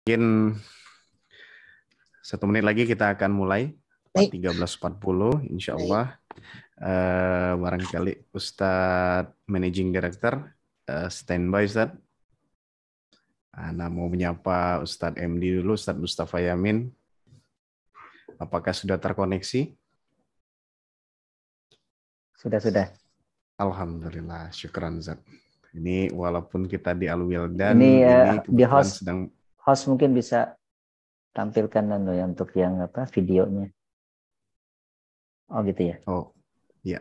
Mungkin 1 menit lagi kita akan mulai. Baik. 13.40 insya Allah. Barangkali Ustadz Managing Director standby Ustadz. Ana mau menyapa Ustadz MD dulu, Ustadz Mustafa Yamin. Apakah sudah terkoneksi? Sudah. Alhamdulillah, syukran Ustadz. Ini walaupun kita di Al-Wildan, ini di kebetulan sedang host mungkin bisa tampilkan untuk yang videonya. Oh gitu ya. Oh, ya.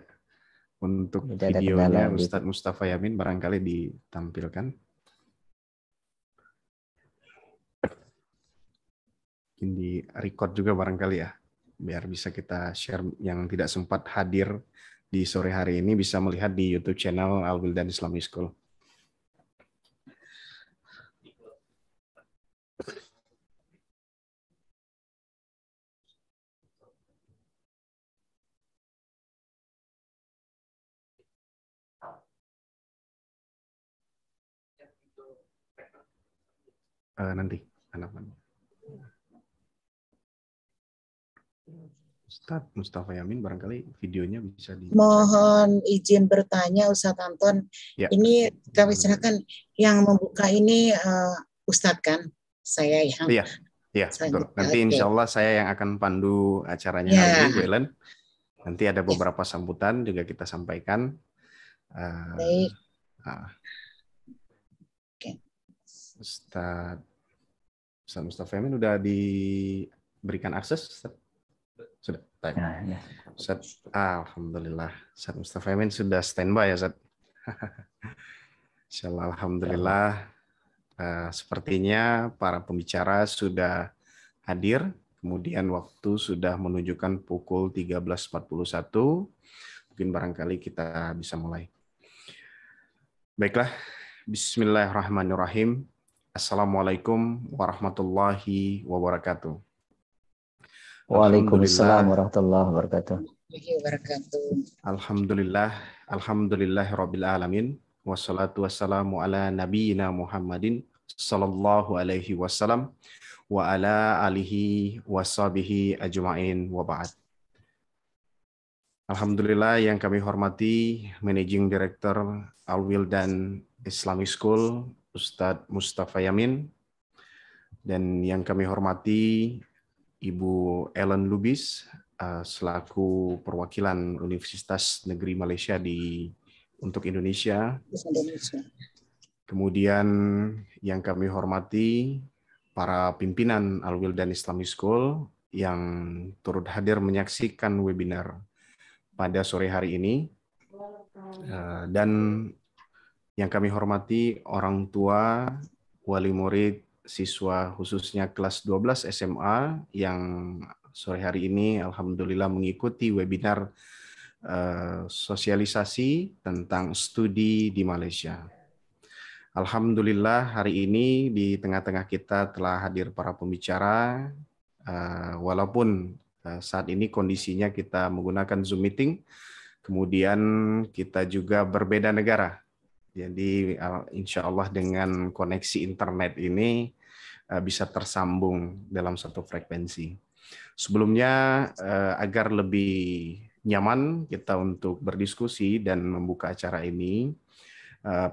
Untuk Tidak ada videonya kendala Ustadz Mustafa Yamin barangkali ditampilkan. Mungkin di record juga barangkali ya, biar bisa kita share yang tidak sempat hadir di sore hari ini bisa melihat di YouTube channel Al-Wildan Islamic School. Nanti halaman. Ustadz Mustafa Yamin barangkali videonya bisa di. Mohon izin bertanya Ustadz Anton. Ya. Ini kami silakan yang membuka ini Ustadz kan? Saya yang. Iya, betul. Nanti insya Allah saya yang akan pandu acaranya hari ini, Bu Ellen. Nanti ada beberapa sambutan juga kita sampaikan. Baik. Ustadz Mustafa Yamin sudah diberikan akses? Sudah. Ustadz, alhamdulillah. Ustadz Mustafa Yamin sudah standby ya, Ustadz. Insyaallah, alhamdulillah. Sepertinya para pembicara sudah hadir. Kemudian waktu sudah menunjukkan pukul 13.41. Mungkin barangkali kita bisa mulai. Baiklah. Bismillahirrahmanirrahim. Assalamualaikum warahmatullahi wabarakatuh. Waalaikumsalam warahmatullahi wabarakatuh. Alhamdulillahirabbil alamin. Wassalatu wassalamu ala nabiyyina Muhammadin sallallahu alaihi wasallam wa ala alihi washabihi ajma'in wa ba'd. Alhamdulillah yang kami hormati Managing Director Al-Wildan Islamic School Ustadz Mustafa Yamin, dan yang kami hormati Ibu Ellen Lubis selaku perwakilan Universitas Negeri Malaysia untuk Indonesia. Kemudian yang kami hormati para pimpinan Al-Wildan Islamic School yang turut hadir menyaksikan webinar pada sore hari ini. Dan yang kami hormati orang tua, wali murid, siswa khususnya kelas 12 SMA yang sore hari ini alhamdulillah mengikuti webinar sosialisasi tentang studi di Malaysia. Alhamdulillah hari ini di tengah-tengah kita telah hadir para pembicara, walaupun saat ini kondisinya kita menggunakan Zoom meeting, kemudian kita juga berbeda negara. Jadi insya Allah dengan koneksi internet ini bisa tersambung dalam satu frekuensi. Sebelumnya agar lebih nyaman kita untuk berdiskusi dan membuka acara ini,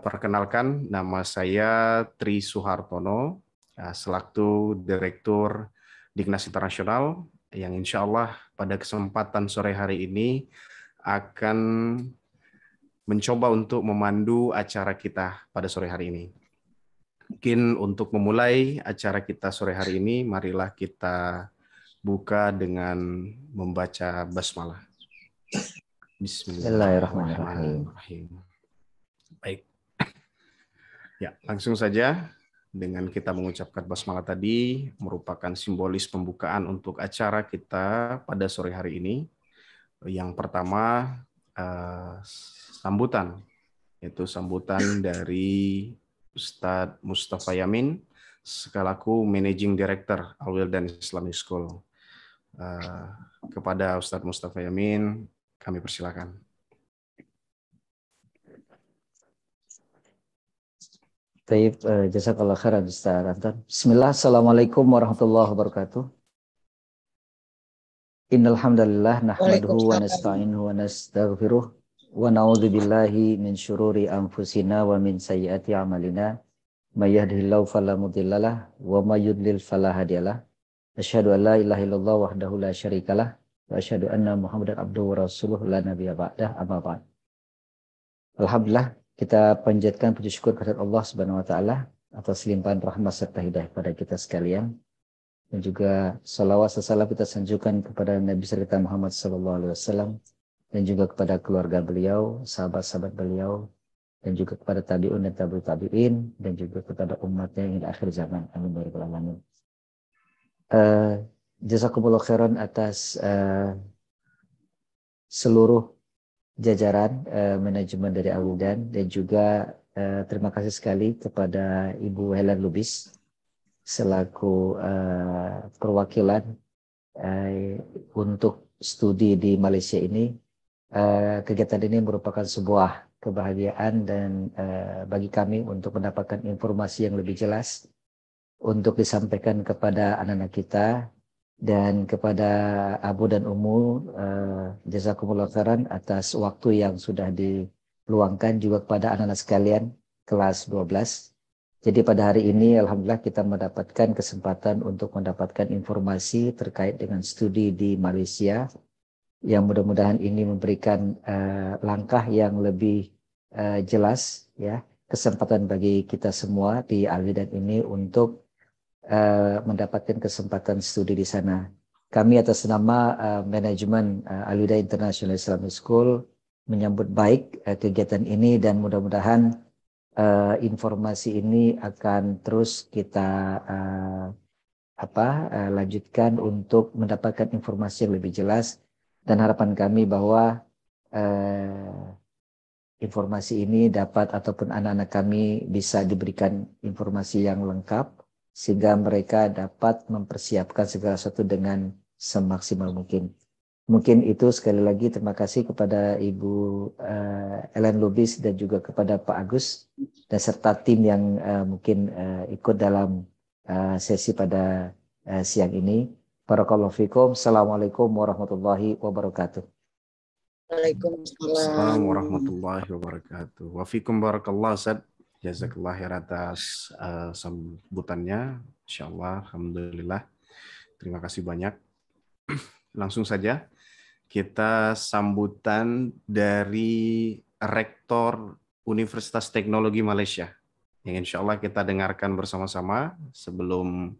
perkenalkan nama saya Tri Suhartono selaku Direktur Dignas Internasional yang insya Allah pada kesempatan sore hari ini akan mencoba untuk memandu acara kita pada sore hari ini. Mungkin untuk memulai acara kita sore hari ini, marilah kita buka dengan membaca basmalah. Bismillahirrahmanirrahim. Baik. Ya, langsung saja dengan kita mengucapkan basmalah tadi merupakan simbolis pembukaan untuk acara kita pada sore hari ini. Yang pertama, sambutan, yaitu sambutan dari Ustadz Mustafa Yamin selaku Managing Director Al-Wildan Islamic School. Kepada Ustadz Mustafa Yamin, kami persilakan. Taib, jazakallah khairan Ustaz Anton. Bismillah, Assalamualaikum warahmatullahi wabarakatuh. Innal hamdalillah nahmaduhu wa Waalaikumsalam. nasta'inuhu wa nastaghfiruh wa na'udzu billahi min syururi anfusina wa min sayyiati a'malina. May yahdihillahu fala mudhillalah wa may yudlil fala hadiyalah. Asyhadu an la ilaha illallah wahdahu la syarikalah wa asyhadu anna Muhammadan abduhu wa rasuluhu la nabiyya ba'dah, amma ba'd. Alhamdulillah, kita panjatkan puji syukur kepada Allah Subhanahu wa taala atas limpahan rahmat serta hidayah kepada kita sekalian, dan juga salawat salam kita sanjungkan kepada Nabi kita Muhammad sallallahu alaihi wasallam, dan juga kepada keluarga beliau, sahabat-sahabat beliau, dan juga kepada tabi'un dan tabi'ut tabi'in, dan juga kepada umatnya hingga akhir zaman. Amin ya rabbal alamin. Jazakumullah khairan atas seluruh jajaran manajemen dari Al-Hudan, dan juga terima kasih sekali kepada Ibu Helen Lubis selaku perwakilan untuk studi di Malaysia ini. Kegiatan ini merupakan sebuah kebahagiaan dan bagi kami untuk mendapatkan informasi yang lebih jelas untuk disampaikan kepada anak-anak kita. Dan kepada Abu dan Umu, jazakumullah khairan atas waktu yang sudah diluangkan, juga kepada anak-anak sekalian kelas 12. Jadi pada hari ini alhamdulillah kita mendapatkan kesempatan untuk mendapatkan informasi terkait dengan studi di Malaysia, yang mudah-mudahan ini memberikan langkah yang lebih jelas, ya, kesempatan bagi kita semua di Al-Hudan ini untuk mendapatkan kesempatan studi di sana. Kami atas nama manajemen Al-Huda International Islamic School menyambut baik kegiatan ini, dan mudah-mudahan informasi ini akan terus kita lanjutkan untuk mendapatkan informasi yang lebih jelas, dan harapan kami bahwa informasi ini dapat, ataupun anak-anak kami bisa diberikan informasi yang lengkap sehingga mereka dapat mempersiapkan segala sesuatu dengan semaksimal mungkin. Mungkin itu, sekali lagi terima kasih kepada Ibu Ellen Lubis dan juga kepada Pak Agus dan serta tim yang mungkin ikut dalam sesi pada siang ini. Barakallahu fikum. Assalamualaikum warahmatullahi wabarakatuh. Waalaikumsalam warahmatullahi wabarakatuh. Wa fikum barakallah Ustaz. Jazakallah khair atas sambutannya. Insyaallah, alhamdulillah. Terima kasih banyak. Langsung saja kita sambutan dari Rektor Universitas Teknologi Malaysia, yang insyaallah kita dengarkan bersama-sama sebelum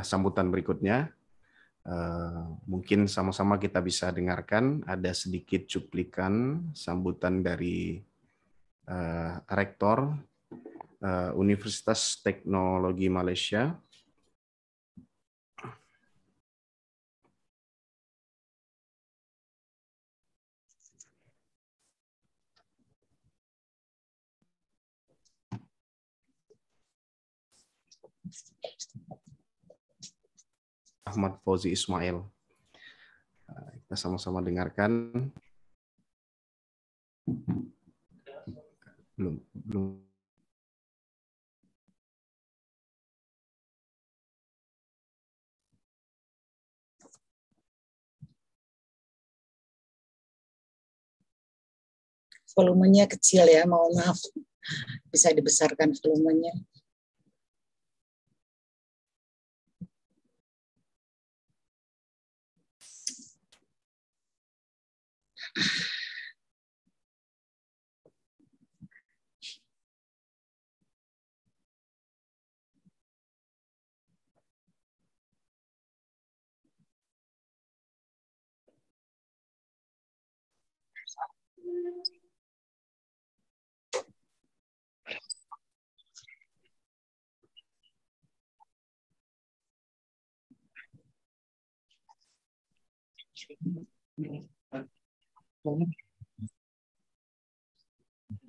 sambutan berikutnya. Mungkin sama-sama kita bisa dengarkan, ada sedikit cuplikan sambutan dari Rektor Universitas Teknologi Malaysia. Ahmad Fauzi Ismail. Kita sama-sama dengarkan. Belum. volumenya kecil ya, mohon maaf. Bisa dibesarkan volumenya.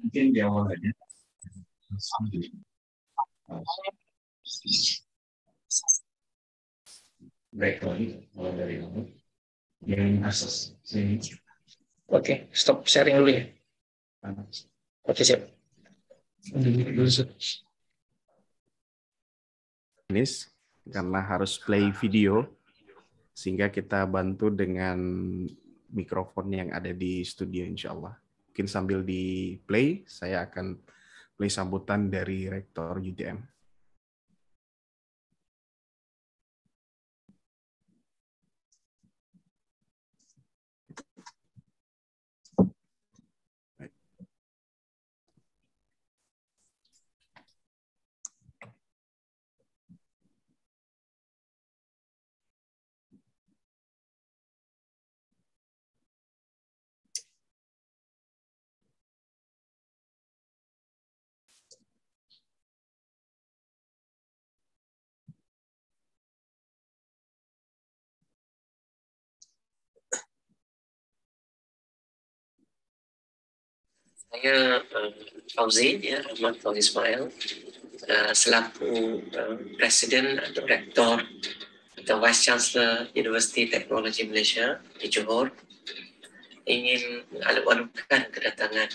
Mungkin di awal aja. Break lagi mulai dari kamu. Yang asas sini. Oke, stop sharing dulu ya. Oke, siap. Nis, karena harus play video, sehingga kita bantu dengan mikrofon yang ada di studio insya Allah. Mungkin sambil di play, saya akan play sambutan dari Rektor UTM. Saya Fauzi, ya, Ahmad Fauzi Ismail, selaku Presiden atau Rektor atau Vice Chancellor University Teknologi Malaysia di Johor, ingin mengalu-alukan kedatangan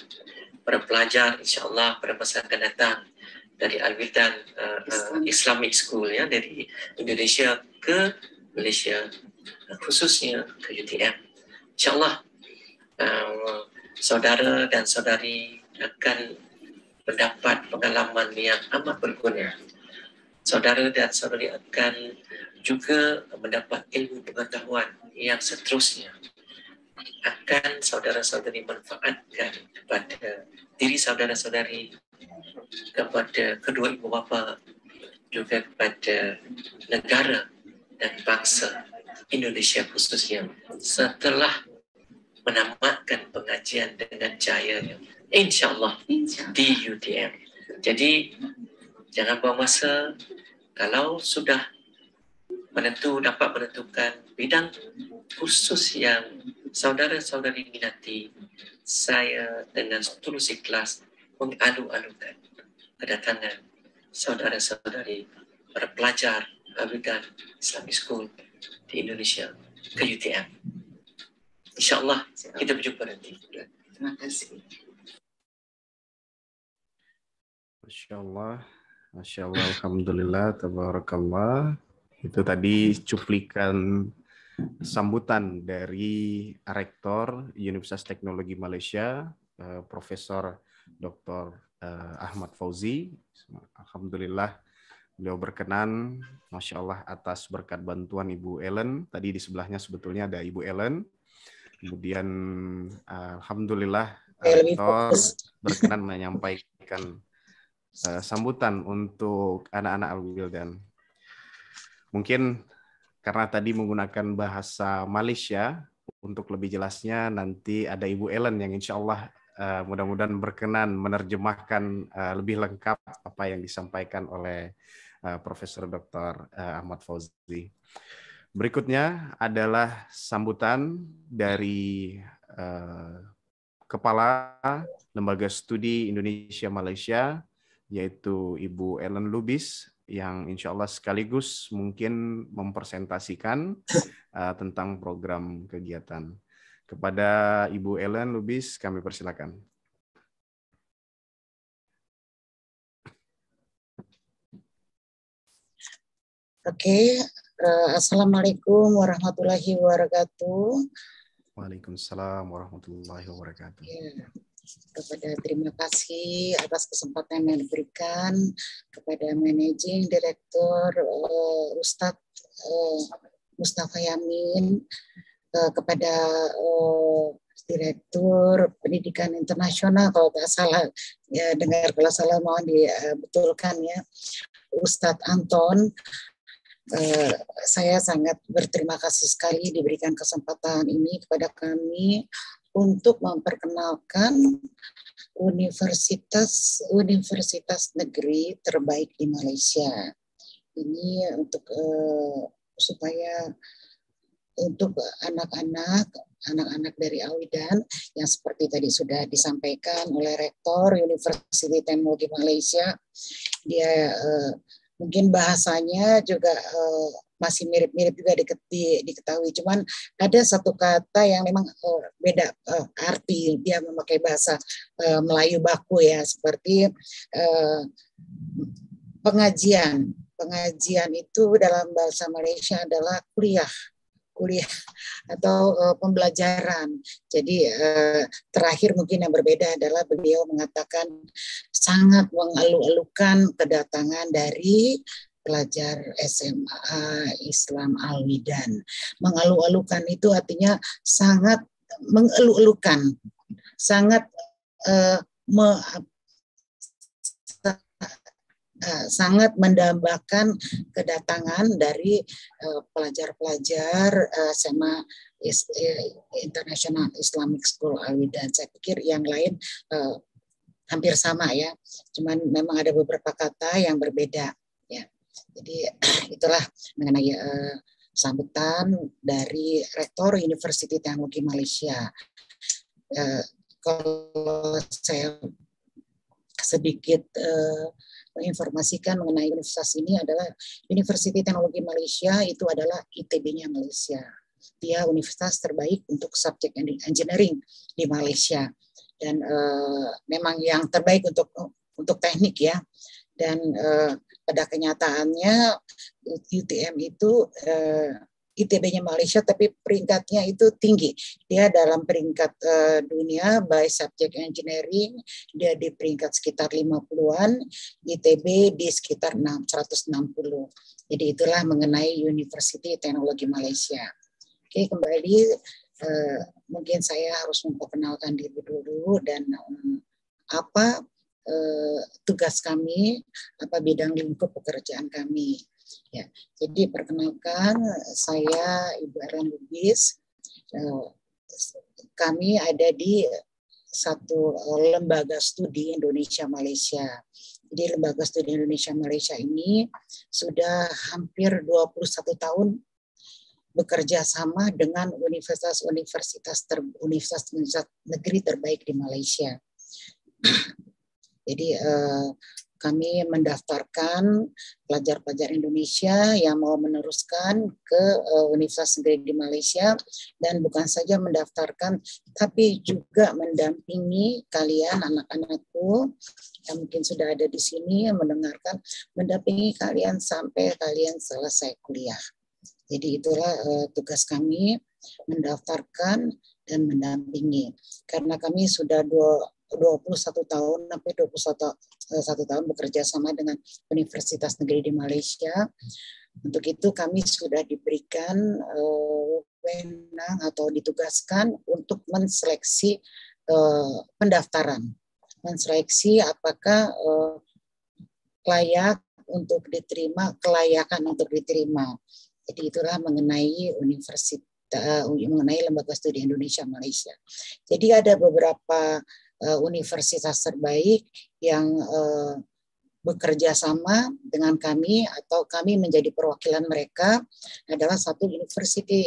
para pelajar insyaAllah pada masa akan datang dari Al-Wildan Islamic School, ya, dari Indonesia ke Malaysia, khususnya ke UTM. InsyaAllah saudara dan saudari akan mendapat pengalaman yang amat berguna. Saudara dan saudari akan juga mendapat ilmu pengetahuan yang seterusnya akan saudara-saudari manfaatkan kepada diri saudara-saudari, kepada kedua ibu bapa, juga kepada negara dan bangsa Indonesia khususnya setelah menamatkan pengajian dengan jayanya, insyaAllah di UTM. Jadi jangan buang masa. Kalau sudah dapat menentukan bidang khusus yang saudara-saudari minati, saya dengan tulus ikhlas mengalu-alukan kedatangan saudara-saudari para pelajar Al-Wildan Islamic School di Indonesia ke UTM. InsyaAllah kita berjumpa nanti. Terima kasih. Masya Allah, Alhamdulillah, Tabarakallah. Itu tadi cuplikan sambutan dari Rektor Universitas Teknologi Malaysia, Profesor Dr. Ahmad Fauzi. Alhamdulillah, beliau berkenan, Masya Allah, atas berkat bantuan Ibu Ellen. Tadi di sebelahnya sebetulnya ada Ibu Ellen. Kemudian alhamdulillah Rektor berkenan menyampaikan sambutan untuk anak-anak Al-Wildan. Mungkin karena tadi menggunakan bahasa Malaysia, untuk lebih jelasnya nanti ada Ibu Ellen yang insya Allah mudah-mudahan berkenan menerjemahkan lebih lengkap apa yang disampaikan oleh Profesor Dr. Ahmad Fauzi. Berikutnya adalah sambutan dari Kepala Lembaga Studi Indonesia Malaysia, yaitu Ibu Ellen Lubis, yang insya Allah sekaligus mungkin mempresentasikan tentang program kegiatan. Kepada Ibu Ellen Lubis, kami persilakan. Oke. Assalamualaikum warahmatullahi wabarakatuh. Waalaikumsalam warahmatullahi wabarakatuh. Ya, terima kasih atas kesempatan yang diberikan kepada Managing Director Ustadz Mustafa Yamin, kepada Direktur Pendidikan Internasional, kalau tidak salah, ya, dengar kalau salah mohon dibetulkan, ya, Ustadz Anton. Saya sangat berterima kasih sekali diberikan kesempatan ini kepada kami untuk memperkenalkan universitas negeri terbaik di Malaysia. Ini untuk supaya untuk anak-anak dari Al-Wildan yang seperti tadi sudah disampaikan oleh Rektor Universitas Teknologi Malaysia, dia Mungkin bahasanya juga masih mirip-mirip juga diketahui. Cuman ada satu kata yang memang beda arti, dia memakai bahasa Melayu baku ya, seperti pengajian. Pengajian itu dalam bahasa Malaysia adalah kuliah atau pembelajaran. Jadi terakhir mungkin yang berbeda adalah beliau mengatakan sangat mengeluh-elukan kedatangan dari pelajar SMA Islam Al-Widan. Mengeluh-elukan itu artinya sangat mengeluh-elukan, sangat sangat mendambakan kedatangan dari pelajar-pelajar SMA International Islamic School Al-Widan. Saya pikir yang lain hampir sama ya, cuman memang ada beberapa kata yang berbeda ya. Jadi itulah mengenai sambutan dari Rektor Universiti Teknologi Malaysia. Kalau saya sedikit menginformasikan mengenai universitas ini adalah Universiti Teknologi Malaysia itu adalah ITB-nya Malaysia. Dia universitas terbaik untuk subjek engineering di Malaysia dan memang yang terbaik untuk teknik ya. Dan pada kenyataannya UTM itu ITB-nya Malaysia, tapi peringkatnya itu tinggi. Dia dalam peringkat dunia by subject engineering, dia di peringkat sekitar 50-an, ITB di sekitar 160. Jadi itulah mengenai Universiti Teknologi Malaysia. Oke, kembali mungkin saya harus memperkenalkan diri dulu dan apa tugas kami, apa bidang lingkup pekerjaan kami. Ya, jadi perkenalkan saya Ibu Erlan Lubis. Kami ada di satu lembaga studi Indonesia Malaysia. Jadi lembaga studi Indonesia Malaysia ini sudah hampir 21 tahun bekerja sama dengan universitas negeri terbaik di Malaysia. Jadi kami mendaftarkan pelajar-pelajar Indonesia yang mau meneruskan ke Universitas Negeri di Malaysia, dan bukan saja mendaftarkan tapi juga mendampingi kalian anak-anakku yang mungkin sudah ada di sini yang mendengarkan, mendampingi kalian sampai kalian selesai kuliah. Jadi itulah tugas kami, mendaftarkan dan mendampingi. Karena kami sudah 21 tahun sampai 21 tahun bekerja sama dengan Universitas Negeri di Malaysia. Untuk itu kami sudah diberikan wewenang atau ditugaskan untuk menseleksi pendaftaran, menseleksi apakah layak untuk diterima, kelayakan untuk diterima. Jadi itulah mengenai mengenai Lembaga Studi Indonesia Malaysia. Jadi ada beberapa universitas terbaik yang bekerja sama dengan kami atau kami menjadi perwakilan mereka. Adalah satu Universiti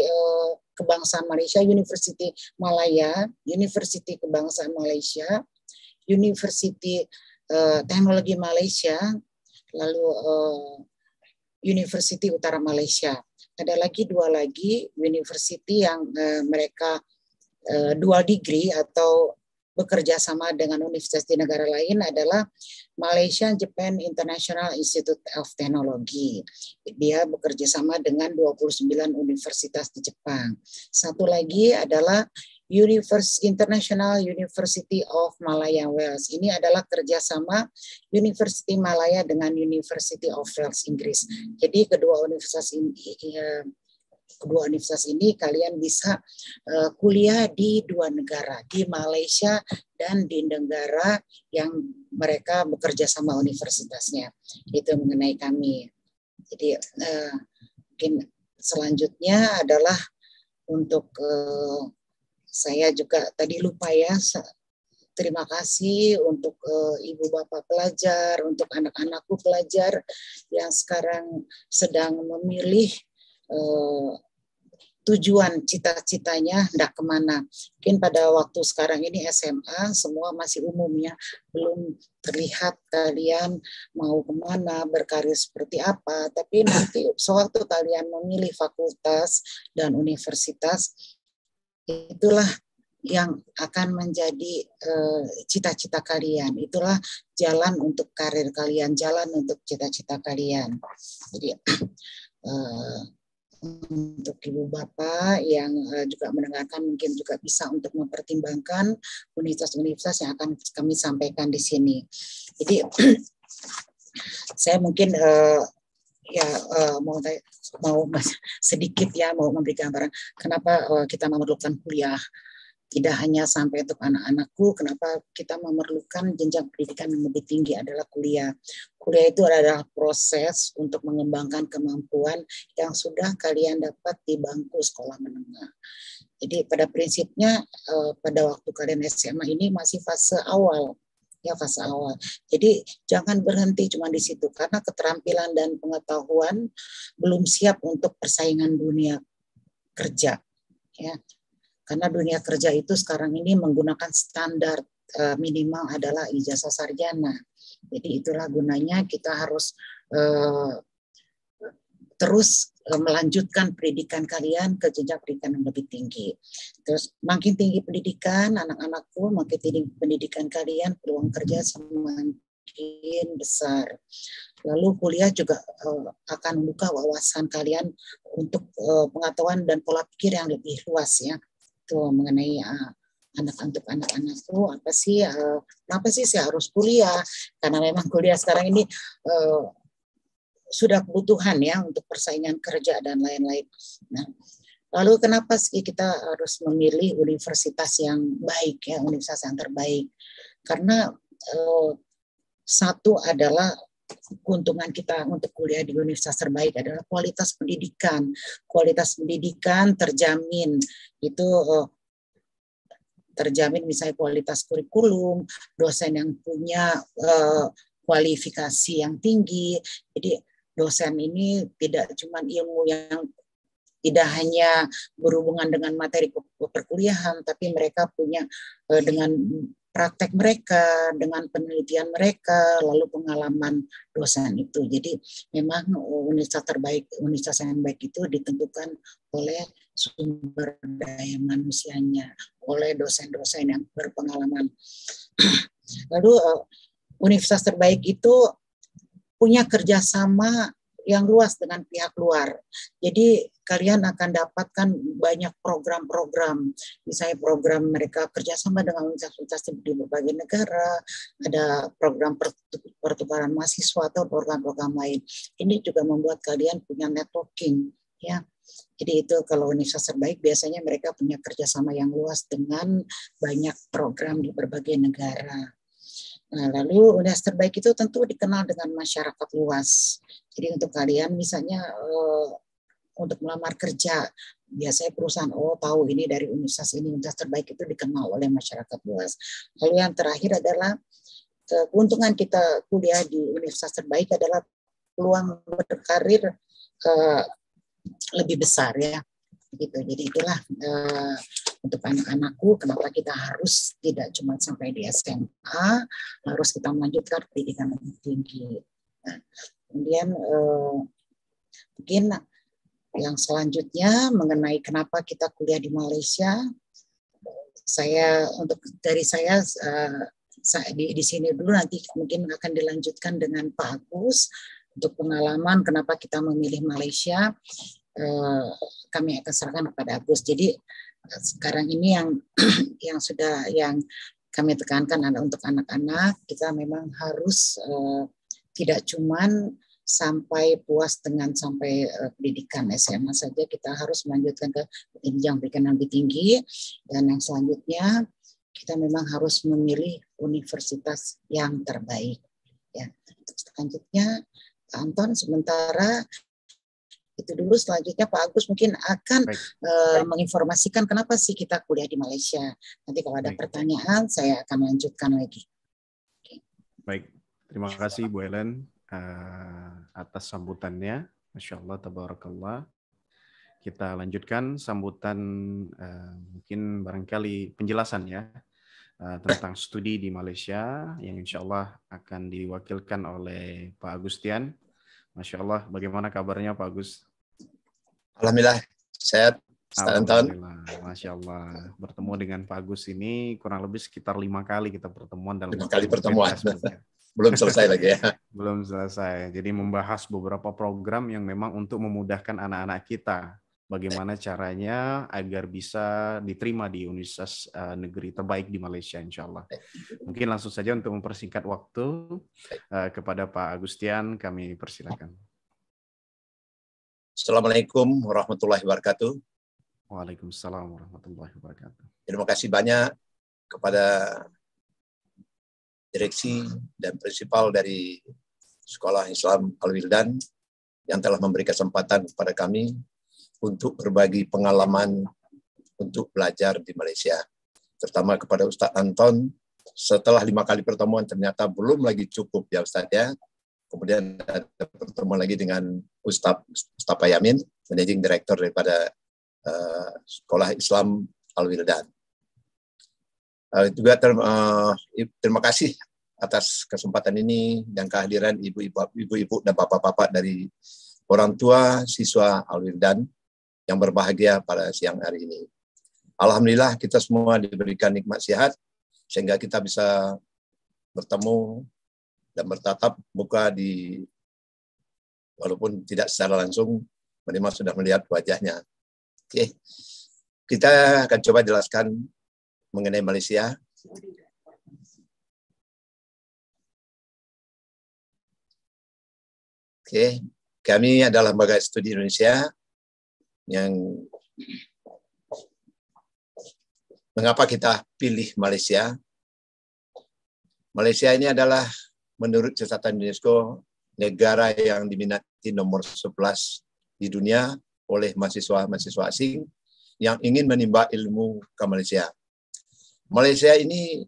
Kebangsaan Malaysia, Universiti Malaya, Universiti Kebangsaan Malaysia, Universiti Teknologi Malaysia, lalu Universiti Utara Malaysia. Ada lagi dua university yang mereka dual degree atau bekerja sama dengan universitas di negara lain, adalah Malaysia Japan International Institute of Technology. Dia bekerja sama dengan 29 universitas di Jepang. Satu lagi adalah International University of Malaya Wales. Ini adalah kerjasama University Malaya dengan University of Wales Inggris. Jadi kedua universitas ini kalian bisa kuliah di dua negara, di Malaysia dan di negara yang mereka bekerja sama universitasnya. Itu mengenai kami. Jadi mungkin selanjutnya adalah untuk saya juga tadi lupa ya, terima kasih untuk ibu bapak pelajar, untuk anak-anakku pelajar yang sekarang sedang memilih tujuan cita-citanya hendak kemana. Mungkin pada waktu sekarang ini SMA semua masih umumnya, belum terlihat kalian mau kemana, berkarir seperti apa. Tapi nanti sewaktu kalian memilih fakultas dan universitas, itulah yang akan menjadi cita-cita kalian. Itulah jalan untuk karir kalian, jalan untuk cita-cita kalian. Jadi untuk Ibu Bapak yang juga mendengarkan mungkin juga bisa untuk mempertimbangkan universitas-universitas yang akan kami sampaikan di sini. Jadi saya mungkin mau sedikit ya mau memberi gambaran kenapa kita memerlukan kuliah. Tidak hanya sampai untuk anak-anakku, kenapa kita memerlukan jenjang pendidikan yang lebih tinggi adalah kuliah. Kuliah itu adalah proses untuk mengembangkan kemampuan yang sudah kalian dapat di bangku sekolah menengah. Jadi pada prinsipnya pada waktu kalian SMA ini masih fase awal. Ya, fase awal. Jadi jangan berhenti cuma di situ karena keterampilan dan pengetahuan belum siap untuk persaingan dunia kerja. Ya. Karena dunia kerja itu sekarang ini menggunakan standar minimal adalah ijazah sarjana. Jadi itulah gunanya kita harus terus melanjutkan pendidikan kalian ke jenjang pendidikan yang lebih tinggi. Terus makin tinggi pendidikan anak-anakku, makin tinggi pendidikan kalian, peluang kerja semakin besar. Lalu kuliah juga akan membuka wawasan kalian untuk pengetahuan dan pola pikir yang lebih luas ya. Tuh mengenai anak-anakku kenapa sih saya harus kuliah, karena memang kuliah sekarang ini sudah kebutuhan ya untuk persaingan kerja dan lain-lain. Nah, lalu kenapa sih kita harus memilih universitas yang baik ya, universitas yang terbaik? Karena satu adalah keuntungan kita untuk kuliah di universitas terbaik adalah kualitas pendidikan. Kualitas pendidikan terjamin, itu terjamin misalnya kualitas kurikulum, dosen yang punya kualifikasi yang tinggi. Jadi dosen ini tidak cuma ilmu yang tidak hanya berhubungan dengan materi perkuliahan, tapi mereka punya dengan praktek mereka, dengan penelitian mereka, lalu pengalaman dosen itu. Jadi memang universitas terbaik, universitas yang baik itu ditentukan oleh sumber daya manusianya, oleh dosen-dosen yang berpengalaman. Lalu universitas terbaik itu punya kerjasama yang luas dengan pihak luar. Jadi kalian akan dapatkan banyak program-program, misalnya program mereka kerjasama dengan universitas di berbagai negara, ada program pertukaran mahasiswa atau program-program lain. Ini juga membuat kalian punya networking, ya. Jadi itu kalau universitas terbaik biasanya mereka punya kerjasama yang luas dengan banyak program di berbagai negara. Nah, lalu universitas terbaik itu tentu dikenal dengan masyarakat luas. Jadi untuk kalian misalnya untuk melamar kerja, biasanya perusahaan tahu ini dari universitas ini, universitas terbaik itu dikenal oleh masyarakat luas. Lalu yang terakhir adalah keuntungan kita kuliah di universitas terbaik adalah peluang berkarir lebih besar ya. Gitu. Jadi itulah untuk anak-anakku kenapa kita harus tidak cuma sampai di SMA, harus kita melanjutkan pendidikan lebih tinggi. Nah, kemudian mungkin yang selanjutnya mengenai kenapa kita kuliah di Malaysia, dari saya di sini dulu, nanti mungkin akan dilanjutkan dengan Pak Agus untuk pengalaman kenapa kita memilih Malaysia. Kami akan serahkan kepada Agus. Jadi sekarang ini yang kami tekankan adalah untuk anak-anak kita memang harus tidak cuman sampai puas dengan sampai pendidikan SMA saja, kita harus melanjutkan ke jenjang pendidikan yang lebih tinggi, dan yang selanjutnya kita memang harus memilih universitas yang terbaik. Ya, untuk selanjutnya Pak Anton sementara itu dulu. Selanjutnya Pak Agus mungkin akan menginformasikan kenapa sih kita kuliah di Malaysia. Nanti kalau ada pertanyaan saya akan lanjutkan lagi. Baik, terima kasih Bu Ellen atas sambutannya. Masya Allah, tabarakallah. kita lanjutkan sambutan mungkin barangkali penjelasan ya tentang studi di Malaysia yang insya Allah akan diwakilkan oleh Pak Agustian. Masya Allah, bagaimana kabarnya Pak Agus? Alhamdulillah, sehat. Alhamdulillah, Masya Allah. Bertemu dengan Pak Agus ini kurang lebih sekitar 5 kali kita pertemuan dalam 5 kali pertemuan. Belum selesai lagi ya. Belum selesai. Jadi membahas beberapa program yang memang untuk memudahkan anak-anak kita. Bagaimana caranya agar bisa diterima di universitas negeri terbaik di Malaysia, insya Allah. Mungkin langsung saja untuk mempersingkat waktu kepada Pak Agustian, kami persilakan. Assalamualaikum warahmatullahi wabarakatuh. Waalaikumsalam warahmatullahi wabarakatuh. Terima kasih banyak kepada direksi dan prinsipal dari Sekolah Islam Al-Wildan yang telah memberi kesempatan kepada kami untuk berbagi pengalaman untuk belajar di Malaysia. Terutama kepada Ustadz Anton, setelah 5 kali pertemuan ternyata belum lagi cukup ya Ustadz ya. Kemudian ada pertemuan lagi dengan Ustadz Mustafa Yamin, Managing Director daripada Sekolah Islam Al-Wildan. Juga terima kasih atas kesempatan ini dan kehadiran ibu-ibu dan bapak-bapak dari orang tua siswa Al-Wildan yang berbahagia pada siang hari ini. Alhamdulillah kita semua diberikan nikmat sehat sehingga kita bisa bertemu dan bertatap muka di walaupun tidak secara langsung, minimal sudah melihat wajahnya. Oke. Kita akan coba jelaskan mengenai Malaysia. Oke, kami adalah Lembaga Studi Indonesia yang mengapa kita pilih Malaysia? Malaysia ini adalah menurut catatan UNESCO negara yang diminati nomor 11 di dunia oleh mahasiswa-mahasiswa asing yang ingin menimba ilmu ke Malaysia. Malaysia ini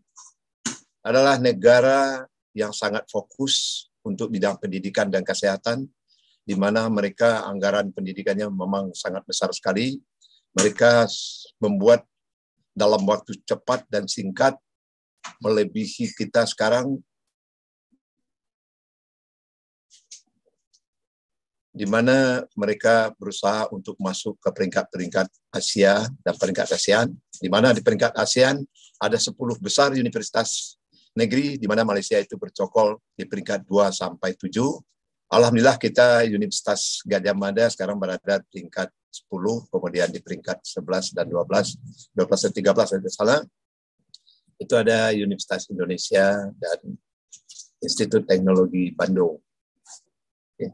adalah negara yang sangat fokus untuk bidang pendidikan dan kesehatan, di mana mereka anggaran pendidikannya memang sangat besar sekali. Mereka membuat dalam waktu cepat dan singkat melebihi kita sekarang, di mana mereka berusaha untuk masuk ke peringkat-peringkat Asia dan peringkat ASEAN, di mana di peringkat ASEAN ada 10 besar universitas negeri, di mana Malaysia itu bercokol di peringkat 2 sampai 7. Alhamdulillah kita Universitas Gadjah Mada sekarang berada di peringkat 10, kemudian di peringkat 11 dan 12 dan 13 ada salah. Itu ada Universitas Indonesia dan Institut Teknologi Bandung. Okay.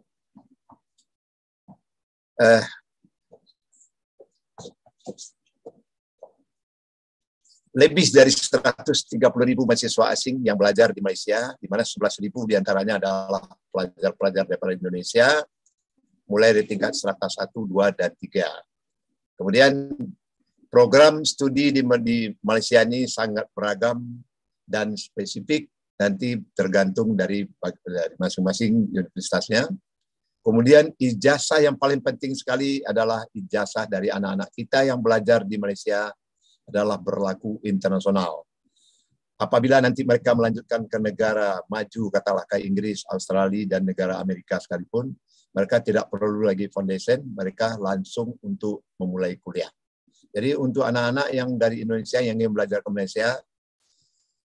Lebih dari 130.000 mahasiswa asing yang belajar di Malaysia, di mana 11.000 diantaranya adalah pelajar-pelajar daripada Indonesia, mulai dari tingkat strata 1, 2, dan 3. Kemudian program studi di Malaysia ini sangat beragam dan spesifik, nanti tergantung dari masing-masing universitasnya. Kemudian ijazah yang paling penting sekali adalah ijazah dari anak-anak kita yang belajar di Malaysia adalah berlaku internasional. Apabila nanti mereka melanjutkan ke negara maju, katakanlah ke Inggris, Australia, dan negara Amerika sekalipun, mereka tidak perlu lagi foundation, mereka langsung untuk memulai kuliah. Jadi untuk anak-anak yang dari Indonesia yang ingin belajar ke Malaysia,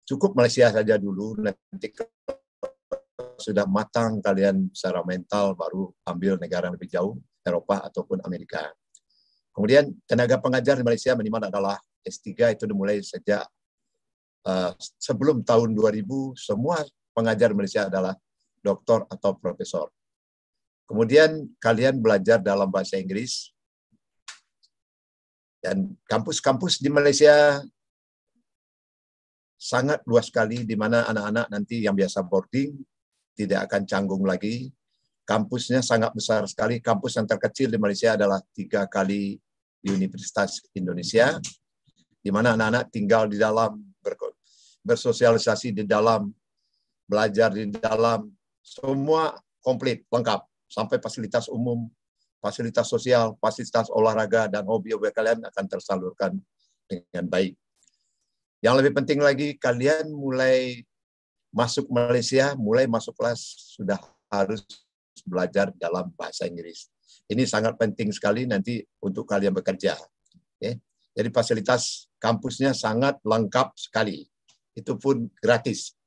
cukup Malaysia saja dulu, nanti sudah matang kalian secara mental, baru ambil negara yang lebih jauh, Eropa ataupun Amerika. Kemudian tenaga pengajar di Malaysia minimal adalah S3, itu dimulai sejak sebelum tahun 2000, semua pengajar di Malaysia adalah doktor atau profesor. Kemudian kalian belajar dalam bahasa Inggris, dan kampus-kampus di Malaysia sangat luas sekali, di mana anak-anak nanti yang biasa boarding tidak akan canggung lagi. Kampusnya sangat besar sekali. Kampus yang terkecil di Malaysia adalah 3 kali Universitas Indonesia, di mana anak-anak tinggal di dalam, bersosialisasi di dalam, belajar di dalam, semua komplit, lengkap, sampai fasilitas umum fasilitas sosial, fasilitas olahraga, dan hobi-hobi kalian akan tersalurkan dengan baik. Yang lebih penting lagi, kalian mulai masuk Malaysia, mulai masuk kelas, sudah harus belajar dalam bahasa Inggris. Ini sangat penting sekali nanti untuk kalian bekerja. Okay? Jadi fasilitas kampusnya sangat lengkap sekali. Itu pun gratis.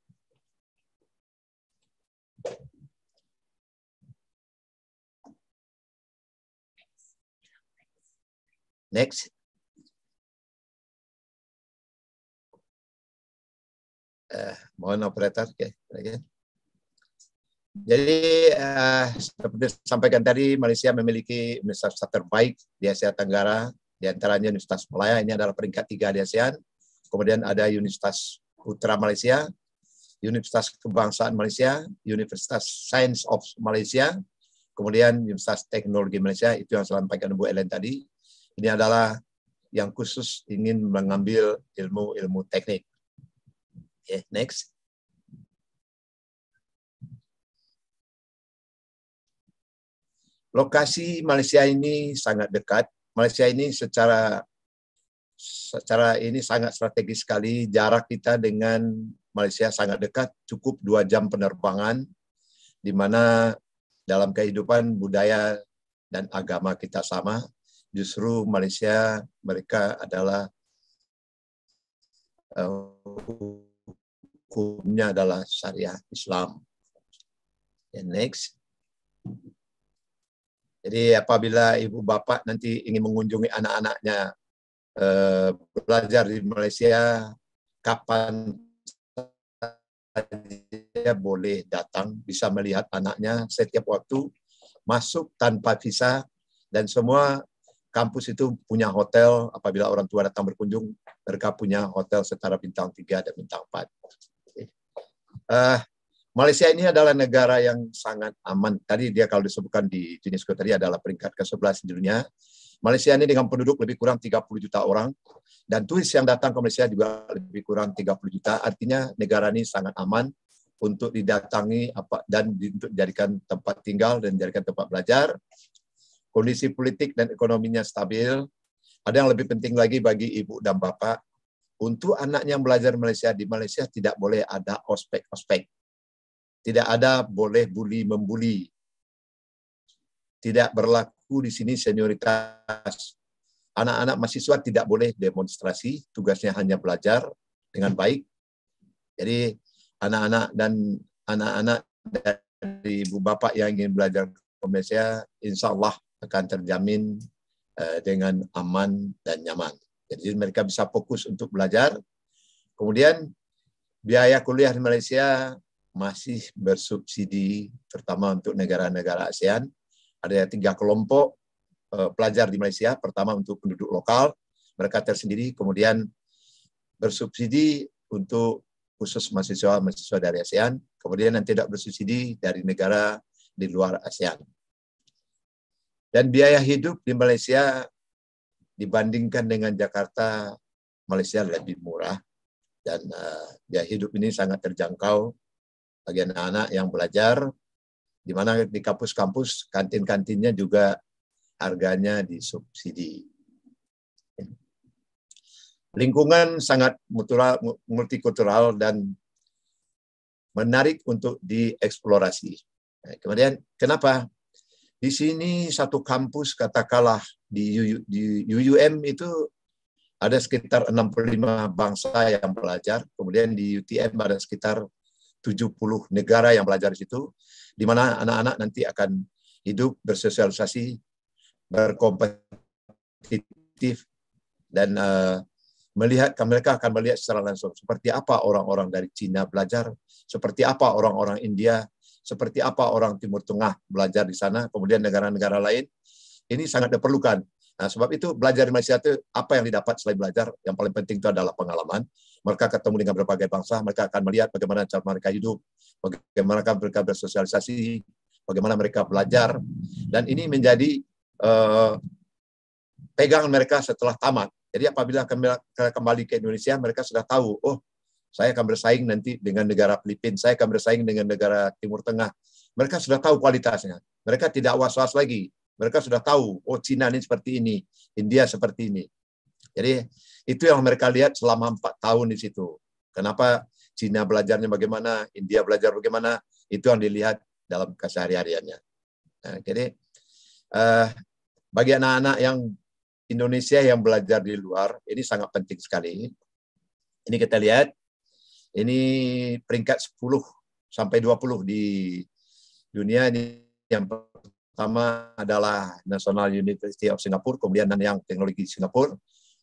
Next. Mohon operator. Okay. Jadi seperti disampaikan tadi, Malaysia memiliki universitas terbaik di Asia Tenggara, di antaranya Universitas Malaya, ini adalah peringkat 3 di ASEAN. Kemudian ada Universitas Putra Malaysia, Universitas Kebangsaan Malaysia, Universitas Science of Malaysia, kemudian Universitas Teknologi Malaysia, itu yang saya sampaikan Bu Ellen tadi. Ini adalah yang khusus ingin mengambil ilmu-ilmu teknik. Okay, next. Lokasi Malaysia ini sangat dekat. Malaysia ini secara ini sangat strategis sekali. Jarak kita dengan Malaysia sangat dekat, cukup 2 jam penerbangan, di mana dalam kehidupan, budaya, dan agama kita sama. Justru Malaysia, mereka adalah hukumnya adalah syariah Islam. And next. Jadi apabila ibu bapak nanti ingin mengunjungi anak-anaknya belajar di Malaysia, kapan saja boleh datang, bisa melihat anaknya setiap waktu, masuk tanpa visa, dan semua kampus itu punya hotel. Apabila orang tua datang berkunjung, mereka punya hotel setara bintang 3 dan bintang 4. Malaysia ini adalah negara yang sangat aman. Tadi dia kalau disebutkan di UNESCO tadi adalah peringkat ke-11 di dunia. Malaysia ini dengan penduduk lebih kurang 30 juta orang. Dan turis yang datang ke Malaysia juga lebih kurang 30 juta. Artinya negara ini sangat aman untuk didatangi dan untuk dijadikan tempat tinggal dan dijadikan tempat belajar. Kondisi politik dan ekonominya stabil. Ada yang lebih penting lagi bagi ibu dan bapak. Untuk anaknya yang belajar di Malaysia tidak boleh ada ospek-ospek. Tidak ada boleh bully-membuli. Tidak berlaku di sini senioritas. Anak-anak mahasiswa tidak boleh demonstrasi, tugasnya hanya belajar dengan baik. Jadi anak-anak dari ibu bapak yang ingin belajar ke Malaysia, insya Allah akan terjamin dengan aman dan nyaman. Jadi mereka bisa fokus untuk belajar. Kemudian biaya kuliah di Malaysia masih bersubsidi, terutama untuk negara-negara ASEAN. Ada 3 kelompok pelajar di Malaysia. Pertama untuk penduduk lokal, mereka tersendiri. Kemudian bersubsidi untuk khusus mahasiswa dari ASEAN. Kemudian yang tidak bersubsidi dari negara di luar ASEAN. Dan biaya hidup di Malaysia dibandingkan dengan Jakarta, Malaysia lebih murah. Dan biaya hidup ini sangat terjangkau bagi anak-anak yang belajar, di mana di kampus-kampus kantin-kantinnya juga harganya disubsidi. Lingkungan sangat multikultural dan menarik untuk dieksplorasi. Kemudian kenapa? Di sini satu kampus, katakanlah di UUM itu ada sekitar 65 bangsa yang belajar. Kemudian di UTM ada sekitar 70 negara yang belajar di situ, di mana anak-anak nanti akan hidup, bersosialisasi, berkompetitif, dan mereka akan melihat secara langsung seperti apa orang-orang dari Cina belajar, seperti apa orang-orang India, seperti apa orang Timur Tengah belajar di sana, kemudian negara-negara lain. Ini sangat diperlukan. Nah, sebab itu belajar di Malaysia itu apa yang didapat selain belajar, yang paling penting itu adalah pengalaman. Mereka ketemu dengan berbagai bangsa, mereka akan melihat bagaimana cara mereka hidup, bagaimana mereka bersosialisasi, bagaimana mereka belajar, dan ini menjadi pegangan mereka setelah tamat. Jadi apabila kembali ke Indonesia, mereka sudah tahu, oh, saya akan bersaing nanti dengan negara Filipina, saya akan bersaing dengan negara Timur Tengah. Mereka sudah tahu kualitasnya. Mereka tidak was-was lagi. Mereka sudah tahu, oh Cina ini seperti ini, India seperti ini. Jadi itu yang mereka lihat selama 4 tahun di situ. Kenapa Cina belajarnya bagaimana, India belajar bagaimana, itu yang dilihat dalam kesehari-hariannya. Nah, jadi bagi anak-anak yang Indonesia yang belajar di luar, ini sangat penting sekali. Ini kita lihat, ini peringkat 10 sampai 20 di dunia. Ini yang pertama adalah National University of Singapore, kemudian Nanyang Teknologi Singapura,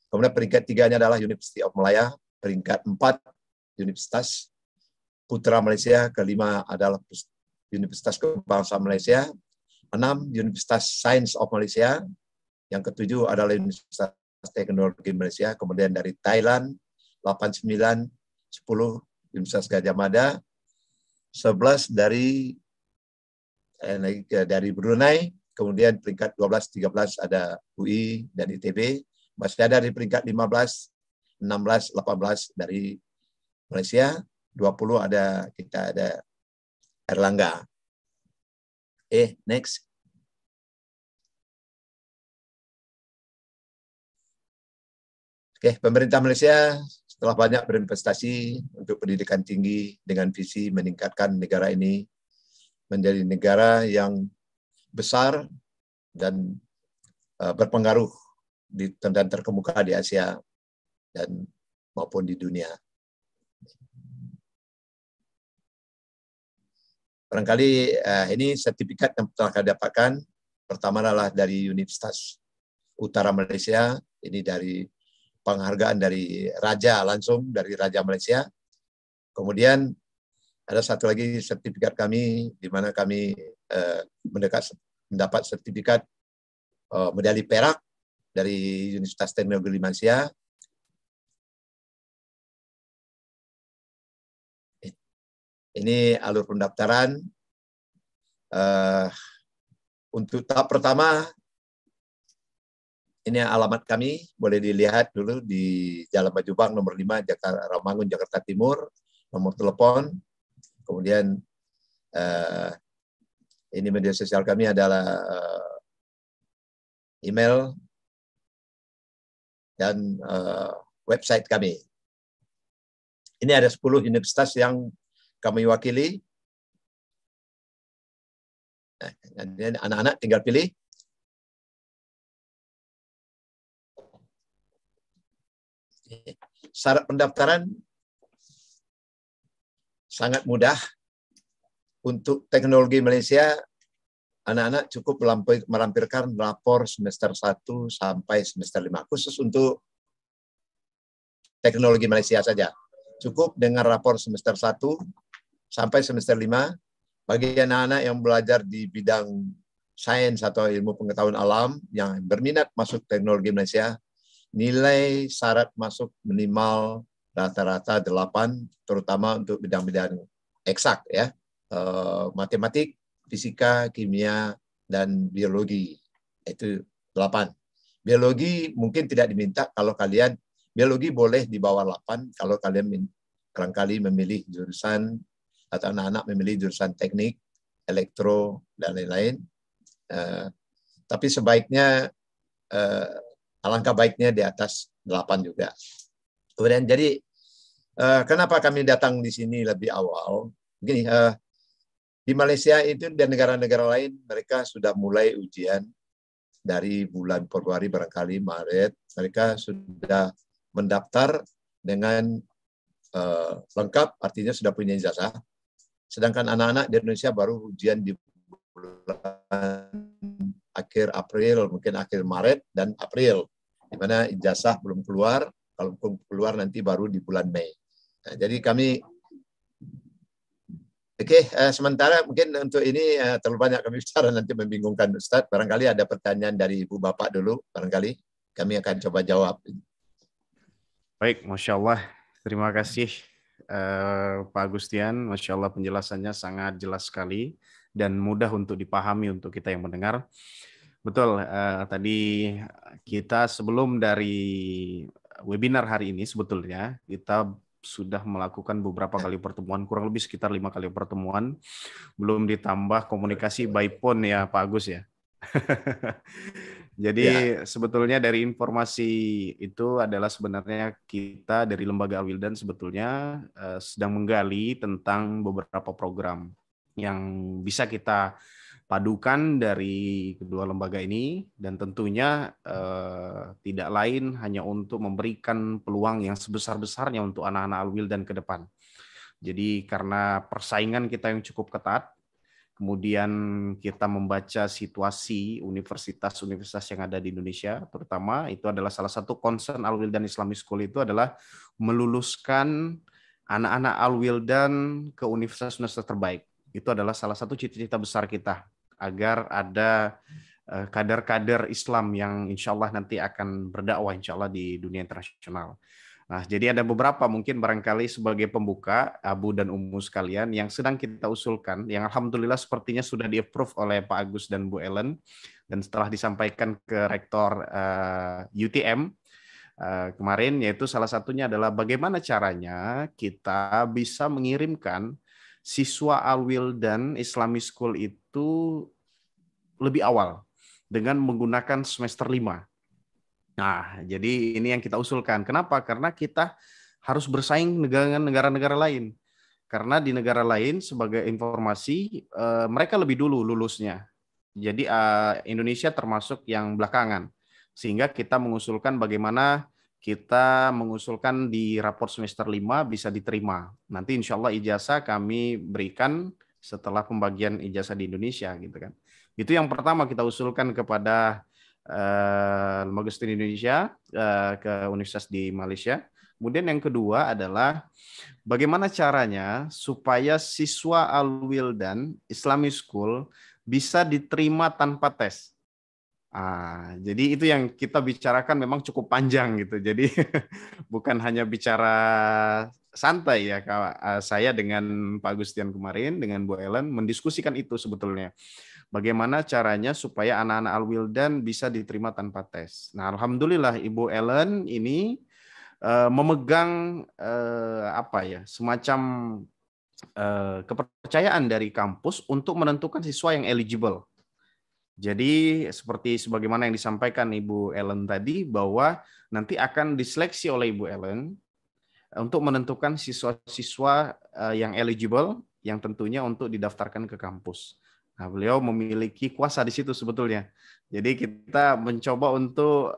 kemudian peringkat 3-nya adalah University of Malaya, peringkat 4 Universitas Putra Malaysia, kelima adalah Universitas Kebangsaan Malaysia, 6 Universitas Sains of Malaysia, yang ketujuh adalah Universitas Teknologi Malaysia, kemudian dari Thailand 8, 9, 10 Universitas Gadjah Mada, 11 dari Brunei, kemudian peringkat 12, 13 ada UI dan ITB, masih ada di peringkat 15, 16, 18 dari Malaysia, 20 kita ada Erlangga. Next. Pemerintah Malaysia setelah banyak berinvestasi untuk pendidikan tinggi dengan visi meningkatkan negara ini menjadi negara yang besar dan berpengaruh dan terkemuka di Asia dan maupun di dunia. Barangkali ini sertifikat yang telah kami dapatkan. Pertama adalah dari Universitas Utara Malaysia, ini dari penghargaan dari Raja langsung, dari Raja Malaysia. Kemudian ada satu lagi sertifikat kami, di mana kami mendapat sertifikat medali perak dari Universitas Teknologi Malaysia. Ini alur pendaftaran. Untuk tahap pertama, ini alamat kami, boleh dilihat dulu di Jalan Bajubang nomor 5, Rawamangun, Jakarta Timur, nomor telepon. Kemudian ini media sosial kami adalah email dan website kami. Ini ada 10 universitas yang kami wakili. Anak-anak tinggal pilih. Syarat pendaftaran sangat mudah. Untuk teknologi Malaysia, anak-anak cukup melampirkan rapor semester 1 sampai semester 5. Khusus untuk teknologi Malaysia saja. Cukup dengan rapor semester 1 sampai semester 5. Bagi anak-anak yang belajar di bidang sains atau ilmu pengetahuan alam yang berminat masuk teknologi Malaysia, nilai syarat masuk minimal rata-rata 8, terutama untuk bidang-bidang eksak, ya, matematik, fisika, kimia, dan biologi. Itu 8. Biologi mungkin tidak diminta kalau kalian, biologi boleh di bawah 8 kalau kalian barangkali memilih jurusan atau anak-anak memilih jurusan teknik, elektro, dan lain-lain. Tapi sebaiknya alangkah baiknya di atas 8 juga. Kemudian jadi kenapa kami datang di sini lebih awal? Begini, di Malaysia itu dan negara-negara lain mereka sudah mulai ujian dari bulan Februari barangkali Maret. Mereka sudah mendaftar dengan lengkap, artinya sudah punya ijazah. Sedangkan anak-anak di Indonesia baru ujian di bulan akhir April, mungkin akhir Maret dan April, di mana ijazah belum keluar. Kalau keluar nanti baru di bulan Mei. Nah, jadi kami, sementara mungkin untuk ini terlalu banyak kami bicara, nanti membingungkan Ustadz. Barangkali ada pertanyaan dari Ibu Bapak dulu, barangkali kami akan coba jawab. Baik, Masya Allah. Terima kasih Pak Agustian. Masya Allah penjelasannya sangat jelas sekali dan mudah untuk dipahami untuk kita yang mendengar. Betul, tadi kita sebelum dari webinar hari ini sebetulnya kita sudah melakukan beberapa kali pertemuan, kurang lebih sekitar 5 kali pertemuan, belum ditambah komunikasi by phone ya Pak Agus ya. Jadi Ya. sebetulnya dari informasi itu adalah sebenarnya kita dari Lembaga Al-Wildan sebetulnya sedang menggali tentang beberapa program yang bisa kita padukan dari kedua lembaga ini, dan tentunya tidak lain hanya untuk memberikan peluang yang sebesar-besarnya untuk anak-anak Al-Wildan ke depan. Jadi karena persaingan kita yang cukup ketat, kemudian kita membaca situasi universitas-universitas yang ada di Indonesia, terutama itu adalah salah satu concern Al-Wildan Islamic School itu adalah meluluskan anak-anak Al-Wildan ke universitas-universitas terbaik. Itu adalah salah satu cita-cita besar kita, agar ada kader-kader Islam yang insya Allah nanti akan berdakwah insya Allah di dunia internasional. Nah, jadi ada beberapa mungkin barangkali sebagai pembuka, Abu dan Ummu sekalian, yang sedang kita usulkan, yang alhamdulillah sepertinya sudah di-approve oleh Pak Agus dan Bu Ellen, dan setelah disampaikan ke Rektor UTM kemarin, yaitu salah satunya adalah bagaimana caranya kita bisa mengirimkan siswa Al-Wildan Islamic School itu lebih awal dengan menggunakan semester 5. Nah, jadi ini yang kita usulkan. Kenapa? Karena kita harus bersaing dengan negara-negara lain. Karena di negara lain, sebagai informasi, mereka lebih dulu lulusnya. Jadi Indonesia termasuk yang belakangan. Sehingga kita mengusulkan bagaimana kita mengusulkan di raport semester 5 bisa diterima. Nanti insya Allah ijazah kami berikan setelah pembagian ijazah di Indonesia, gitu kan. Itu yang pertama kita usulkan kepada Lembaga Studi Indonesia ke universitas di Malaysia. Kemudian yang kedua adalah bagaimana caranya supaya siswa Al-Wildan Islamic School bisa diterima tanpa tes. Jadi itu yang kita bicarakan memang cukup panjang gitu. Jadi bukan hanya bicara santai ya, saya dengan Pak Agustian kemarin dengan Bu Ellen mendiskusikan itu sebetulnya. Bagaimana caranya supaya anak-anak Al-Wildan bisa diterima tanpa tes. Nah, alhamdulillah Ibu Ellen ini memegang semacam kepercayaan dari kampus untuk menentukan siswa yang eligible. Jadi seperti sebagaimana yang disampaikan Ibu Ellen tadi, bahwa nanti akan diseleksi oleh Ibu Ellen untuk menentukan siswa-siswa yang eligible, yang tentunya untuk didaftarkan ke kampus. Nah, beliau memiliki kuasa di situ sebetulnya. Jadi kita mencoba untuk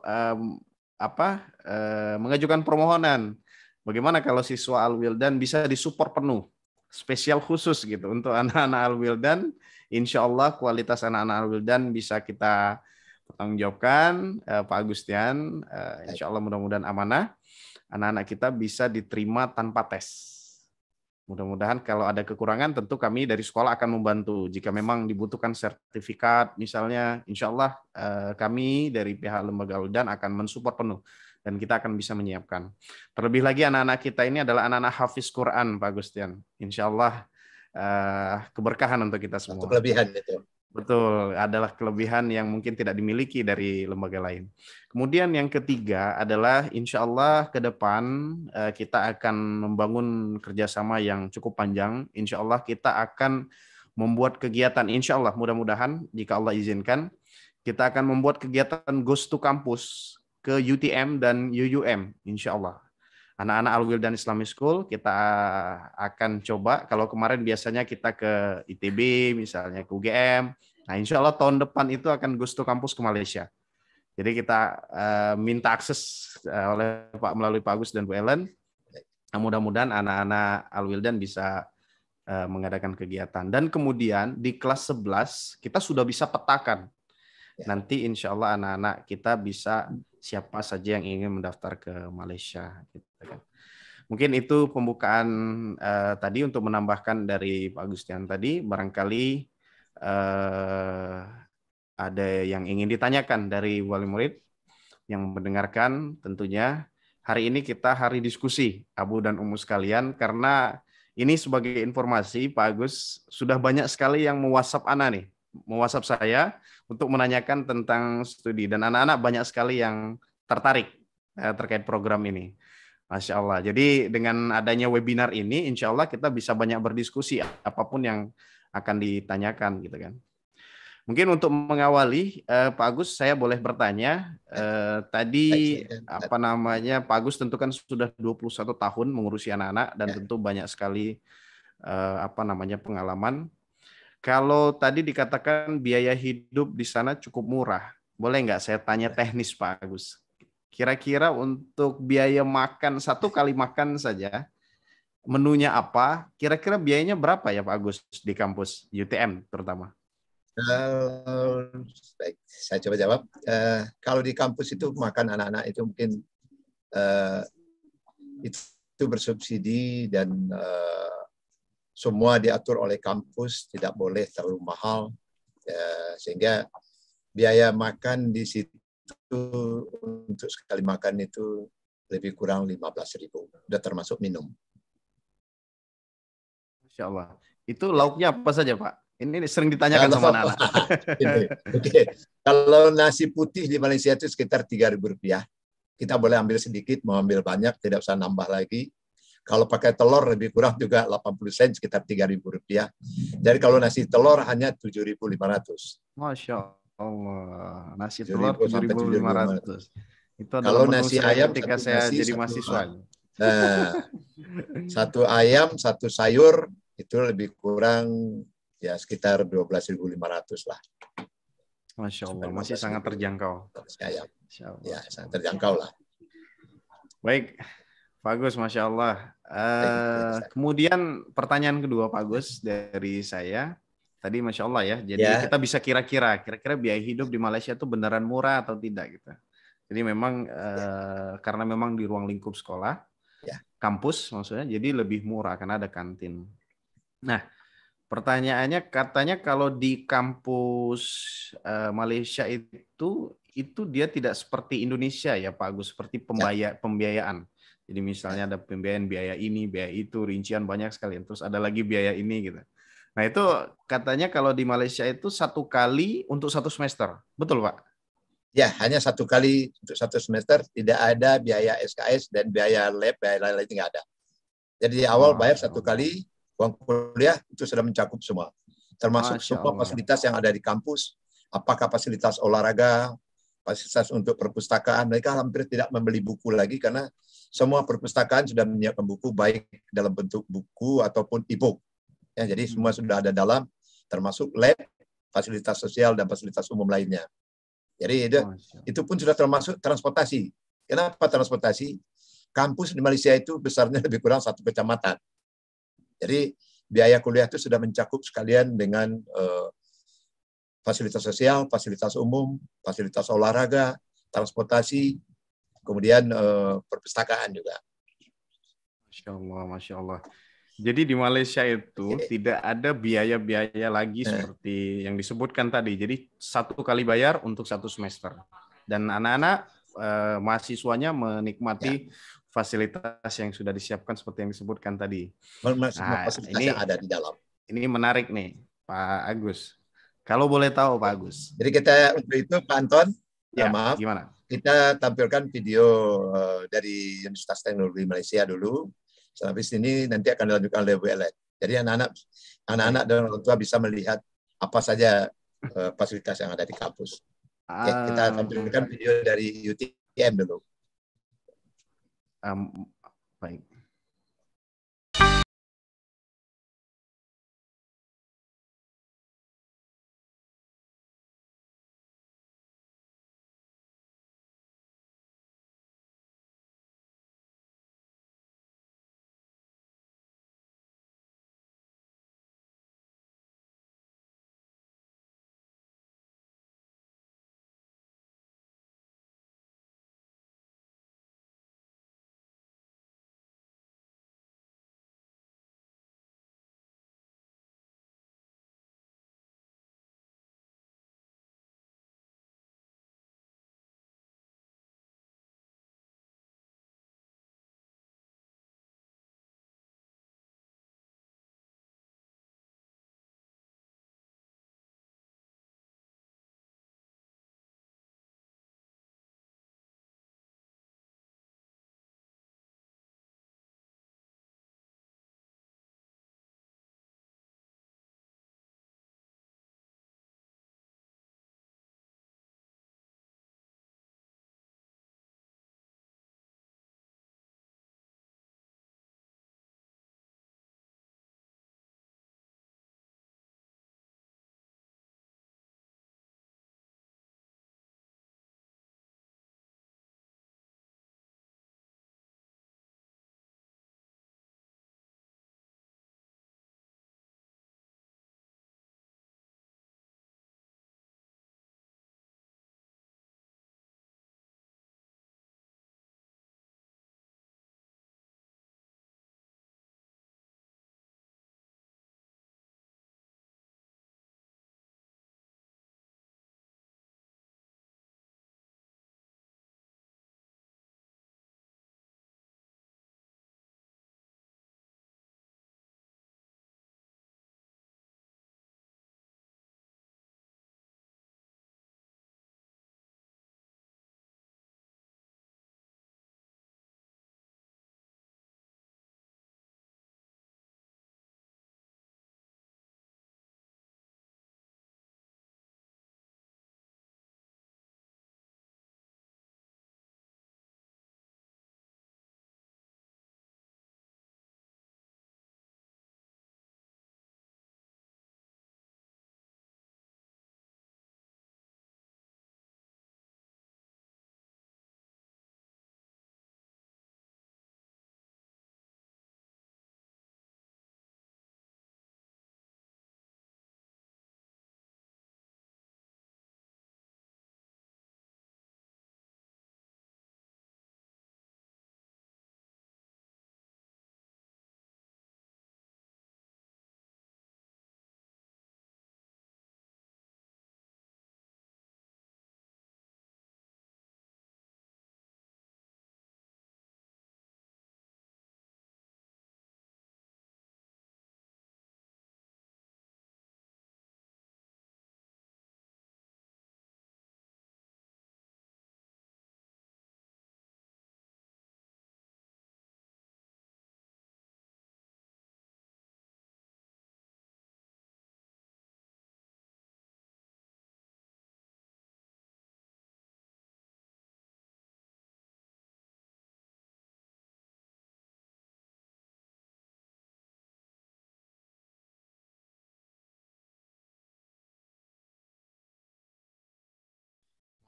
mengajukan permohonan. Bagaimana kalau siswa Al-Wildan bisa disupport penuh, spesial khusus gitu untuk anak-anak Al-Wildan. Insya Allah kualitas anak-anak Al-Wildan bisa kita pertanggungjawabkan, Pak Agustian. Insya Allah mudah-mudahan amanah. Anak-anak kita bisa diterima tanpa tes. Mudah-mudahan kalau ada kekurangan tentu kami dari sekolah akan membantu. Jika memang dibutuhkan sertifikat misalnya, insya Allah kami dari pihak Lembaga Al-Wildan akan mensupport penuh dan kita akan bisa menyiapkan. Terlebih lagi anak-anak kita ini adalah anak-anak hafiz Quran, Pak Agustian. Insya Allah keberkahan untuk kita semua. Satu kelebihan itu. Betul, adalah kelebihan yang mungkin tidak dimiliki dari lembaga lain. Kemudian yang ketiga adalah insya Allah ke depan kita akan membangun kerjasama yang cukup panjang. Insya Allah kita akan membuat kegiatan, insya Allah mudah-mudahan jika Allah izinkan, kita akan membuat kegiatan Ghost to Campus ke UTM dan UUM, insya Allah. Anak-anak Al-Wildan Islamic School kita akan coba, kalau kemarin biasanya kita ke ITB misalnya, ke UGM, nah insya Allah tahun depan itu akan Ghost to Campus ke Malaysia. Jadi kita minta akses melalui Pak Agus dan Bu Ellen, nah, mudah-mudahan anak-anak Al-Wildan bisa mengadakan kegiatan. Dan kemudian di kelas 11 kita sudah bisa petakan, nanti insya Allah anak-anak kita bisa siapa saja yang ingin mendaftar ke Malaysia. Gitu kan. Mungkin itu pembukaan tadi untuk menambahkan dari Pak Agustian tadi. Barangkali ada yang ingin ditanyakan dari wali murid yang mendengarkan. Tentunya hari ini kita hari diskusi Abu dan Ummu sekalian, karena ini sebagai informasi Pak Agus sudah banyak sekali yang me-WhatsApp me-WhatsApp saya untuk menanyakan tentang studi, dan anak-anak banyak sekali yang tertarik terkait program ini. Masya Allah. Jadi dengan adanya webinar ini, insya Allah kita bisa banyak berdiskusi apapun yang akan ditanyakan, gitu kan. Mungkin untuk mengawali, Pak Agus, saya boleh bertanya. Tadi apa namanya, Pak Agus tentu kan sudah 21 tahun mengurusi anak-anak dan tentu banyak sekali apa namanya pengalaman. Kalau tadi dikatakan biaya hidup di sana cukup murah, boleh nggak saya tanya teknis, Pak Agus? Kira-kira untuk biaya makan, satu kali makan saja, menunya apa? Kira-kira biayanya berapa ya Pak Agus di kampus UTM terutama? Baik, saya coba jawab. Kalau di kampus itu makan anak-anak itu mungkin itu bersubsidi dan semua diatur oleh kampus, tidak boleh terlalu mahal, sehingga biaya makan di situ untuk sekali makan itu lebih kurang 15.000, udah termasuk minum. Masya Allah. Itu lauknya apa saja Pak? Ini sering ditanyakan sama anak-anak. Oke. Kalau nasi putih di Malaysia itu sekitar Rp3.000. Kita boleh ambil sedikit, mau ambil banyak, tidak usah nambah lagi. Kalau pakai telur lebih kurang juga 80 sen, sekitar Rp3.000. Jadi kalau nasi telur hanya 7.500. Masya Allah. Nasi telur 7.500. Itu adalah kalau menu nasi saya ayam, ketika satu saya nasi, jadi satu mahasiswa. Satu ayam, satu sayur, itu lebih kurang ya sekitar 12.500 lah. Masya Allah, masih sangat terjangkau. Ya, sangat terjangkau lah. Baik, Pak Agus, Masya Allah. Kemudian pertanyaan kedua Pak Agus dari saya. Tadi Masya Allah ya, jadi kita bisa kira-kira biaya hidup di Malaysia itu beneran murah atau tidak gitu. Jadi memang karena memang di ruang lingkup sekolah, kampus maksudnya, jadi lebih murah karena ada kantin. Nah, pertanyaannya katanya kalau di kampus Malaysia itu dia tidak seperti Indonesia ya Pak Agus, seperti pembiayaan. Jadi misalnya ada pembiayaan biaya ini, biaya itu, rincian banyak sekali. Terus ada lagi biaya ini gitu. Nah itu katanya kalau di Malaysia itu satu kali untuk satu semester, betul Pak? Ya, hanya satu kali untuk satu semester, tidak ada biaya SKS dan biaya lab, biaya lain-lain nggak ada. Jadi di awal bayar satu kali, uang kuliah itu sudah mencakup semua. Termasuk semua fasilitas yang ada di kampus, apakah fasilitas olahraga, fasilitas untuk perpustakaan, mereka hampir tidak membeli buku lagi karena semua perpustakaan sudah menyiapkan buku baik dalam bentuk buku ataupun e-book. Ya, jadi semua sudah ada dalam, termasuk lab, fasilitas sosial, dan fasilitas umum lainnya. Jadi itu pun sudah termasuk transportasi. Kenapa transportasi? Kampus di Malaysia itu besarnya lebih kurang 1 kecamatan. Jadi biaya kuliah itu sudah mencakup sekalian dengan fasilitas sosial, fasilitas umum, fasilitas olahraga, transportasi, kemudian perpustakaan juga. Masya Allah, Masya Allah. Jadi di Malaysia itu tidak ada biaya-biaya lagi seperti yang disebutkan tadi. Jadi satu kali bayar untuk satu semester. Dan anak-anak mahasiswanya menikmati fasilitas yang sudah disiapkan seperti yang disebutkan tadi. Nah, fasilitas yang ada di dalam. Ini menarik nih, Pak Agus. Kalau boleh tahu, Pak Agus. Jadi kita untuk itu, Pak Anton, maaf, gimana? Kita tampilkan video dari Universitas Teknologi Malaysia dulu. Habis ini nanti akan dilanjutkan oleh WLN. Jadi anak-anak dan orang tua bisa melihat apa saja fasilitas yang ada di kampus. Oke, kita tampilkan video dari UTM dulu. Baik.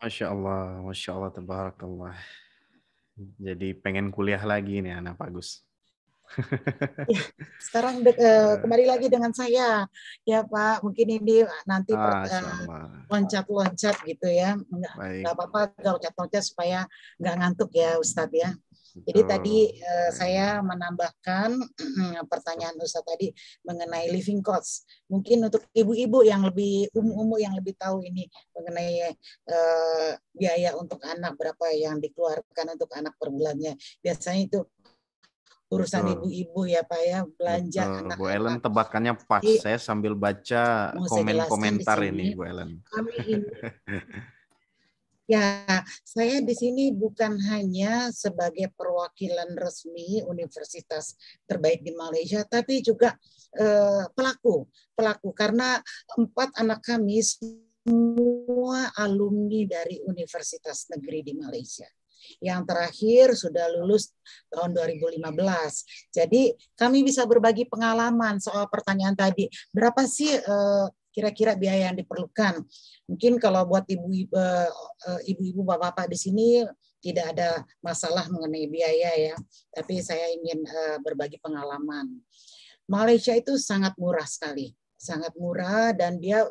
Masya Allah, tabarakallah. Jadi pengen kuliah lagi nih anak Pak Gus. Ya, sekarang kembali lagi dengan saya, ya Pak. Mungkin ini nanti Masya Allah. loncat-loncat gitu ya, nggak Baik. apa-apa loncat-loncat supaya nggak ngantuk ya Ustadz ya. Jadi Betul. tadi saya menambahkan pertanyaan Ustadz tadi mengenai living cost. Mungkin untuk ibu-ibu yang lebih umum yang lebih tahu ini mengenai biaya untuk anak berapa yang dikeluarkan untuk anak per bulannya. Biasanya itu urusan Betul. ibu-ibu ya Pak ya, belanja Betul. Bu anak-anak. Ellen tebakannya pas. Jadi, Saya sambil baca mau saya jelaskan di komen-komentar sini, ini Bu Ellen. kami ini ya, saya di sini bukan hanya sebagai perwakilan resmi universitas terbaik di Malaysia, tapi juga pelaku karena 4 anak kami semua alumni dari universitas negeri di Malaysia. Yang terakhir sudah lulus tahun 2015. Jadi kami bisa berbagi pengalaman soal pertanyaan tadi. Berapa sih kira-kira biaya yang diperlukan? Mungkin kalau buat ibu-ibu, bapak-bapak di sini tidak ada masalah mengenai biaya ya. Tapi saya ingin berbagi pengalaman. Malaysia itu sangat murah sekali. Sangat murah dan dia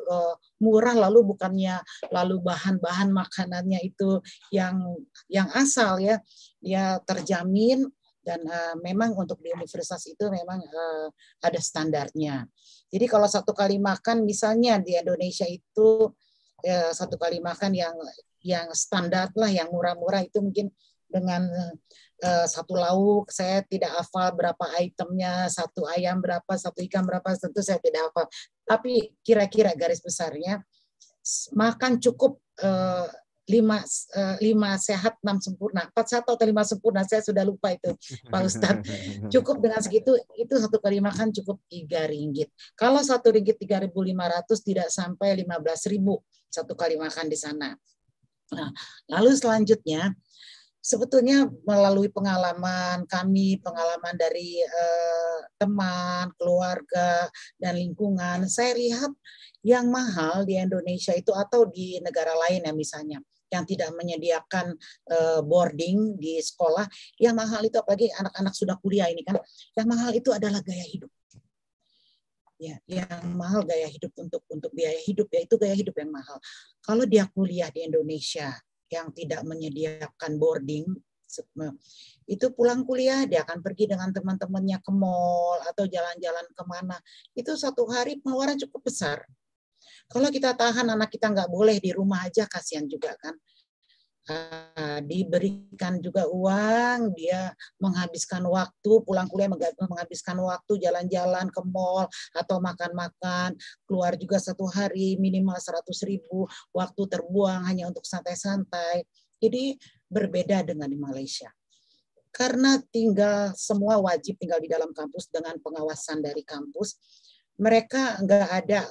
murah lalu bukannya lalu bahan-bahan makanannya itu yang asal ya, dia terjamin dan memang untuk di universitas itu memang ada standarnya. Jadi kalau satu kali makan misalnya di Indonesia itu satu kali makan yang standar lah, yang murah-murah itu mungkin dengan satu lauk, saya tidak hafal berapa itemnya, satu ayam berapa, satu ikan berapa, tentu saya tidak hafal. Tapi kira-kira garis besarnya, makan cukup 5 sehat, 6 sempurna. 4 sehat atau 5 sempurna, saya sudah lupa itu Pak Ustadz. Cukup dengan segitu, itu satu kali makan cukup 3 ringgit. Kalau 1 ringgit 3.500 tidak sampai 15.000 satu kali makan di sana. Nah, lalu selanjutnya, sebetulnya melalui pengalaman kami, pengalaman dari teman, keluarga, dan lingkungan, saya lihat yang mahal di Indonesia itu atau di negara lain ya misalnya, yang tidak menyediakan boarding di sekolah, yang mahal itu apalagi anak-anak sudah kuliah ini kan, yang mahal itu adalah gaya hidup. Ya, yang mahal gaya hidup untuk biaya hidup ya, itu gaya hidup yang mahal. Kalau dia kuliah di Indonesia yang tidak menyediakan boarding, itu pulang kuliah dia akan pergi dengan teman-temannya ke mall atau jalan-jalan kemana. Itu satu hari pengeluaran cukup besar. Kalau kita tahan anak kita nggak boleh di rumah aja, kasihan juga kan. Diberikan juga uang, dia menghabiskan waktu, pulang kuliah menghabiskan waktu jalan-jalan ke mall atau makan-makan, keluar juga satu hari minimal 100.000, waktu terbuang hanya untuk santai-santai. Jadi berbeda dengan di Malaysia. Karena semua wajib tinggal di dalam kampus dengan pengawasan dari kampus, mereka nggak ada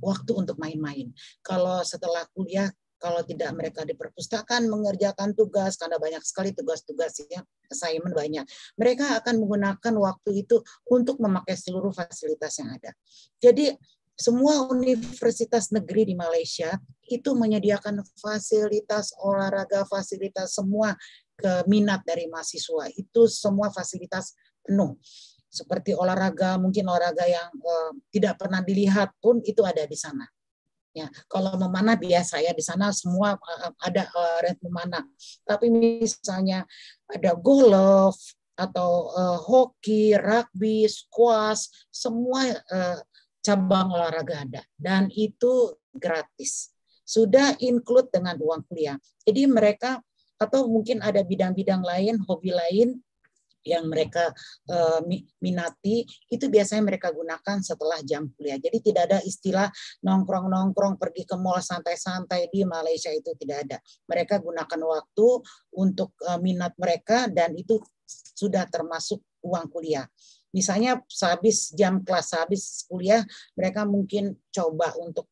waktu untuk main-main. Kalau setelah kuliah, kalau tidak mereka di perpustakaan mengerjakan tugas, karena banyak sekali tugas-tugas ya, assignment banyak. Mereka akan menggunakan waktu itu untuk memakai seluruh fasilitas yang ada. Jadi semua universitas negeri di Malaysia itu menyediakan fasilitas olahraga, fasilitas semua minat dari mahasiswa. Itu semua fasilitas penuh. Seperti olahraga, mungkin olahraga yang tidak pernah dilihat pun itu ada di sana. Ya, kalau memanah biasa ya di sana semua ada memanah. Tapi misalnya ada golf atau hoki, rugby, squash, semua cabang olahraga ada dan itu gratis. Sudah include dengan uang kuliah. Jadi mereka atau mungkin ada bidang-bidang lain, hobi lain yang mereka minati, itu biasanya mereka gunakan setelah jam kuliah. Jadi tidak ada istilah nongkrong-nongkrong pergi ke mall santai-santai di Malaysia, itu tidak ada. Mereka gunakan waktu untuk minat mereka dan itu sudah termasuk uang kuliah. Misalnya sehabis jam kelas, habis kuliah, mereka mungkin coba untuk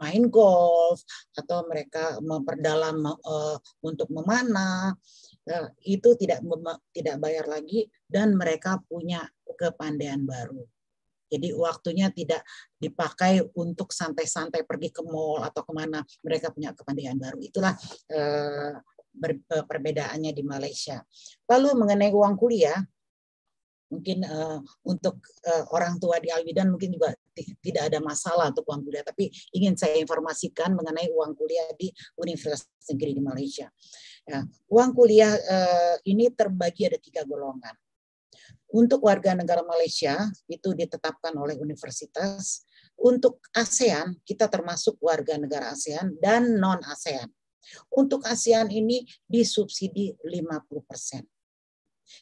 main golf atau mereka memperdalam untuk memanah. Itu tidak bayar lagi dan mereka punya kepandaian baru. Jadi waktunya tidak dipakai untuk santai-santai pergi ke mall atau kemana. Mereka punya kepandaian baru. Itulah perbedaannya di Malaysia. Lalu mengenai uang kuliah, mungkin untuk orang tua di Alwidan mungkin juga tidak ada masalah untuk uang kuliah, tapi ingin saya informasikan mengenai uang kuliah di Universitas Negeri di Malaysia. Ya, uang kuliah ini terbagi ada 3 golongan. Untuk warga negara Malaysia itu ditetapkan oleh universitas. Untuk ASEAN kita termasuk warga negara ASEAN dan non ASEAN. Untuk ASEAN ini disubsidi 50%.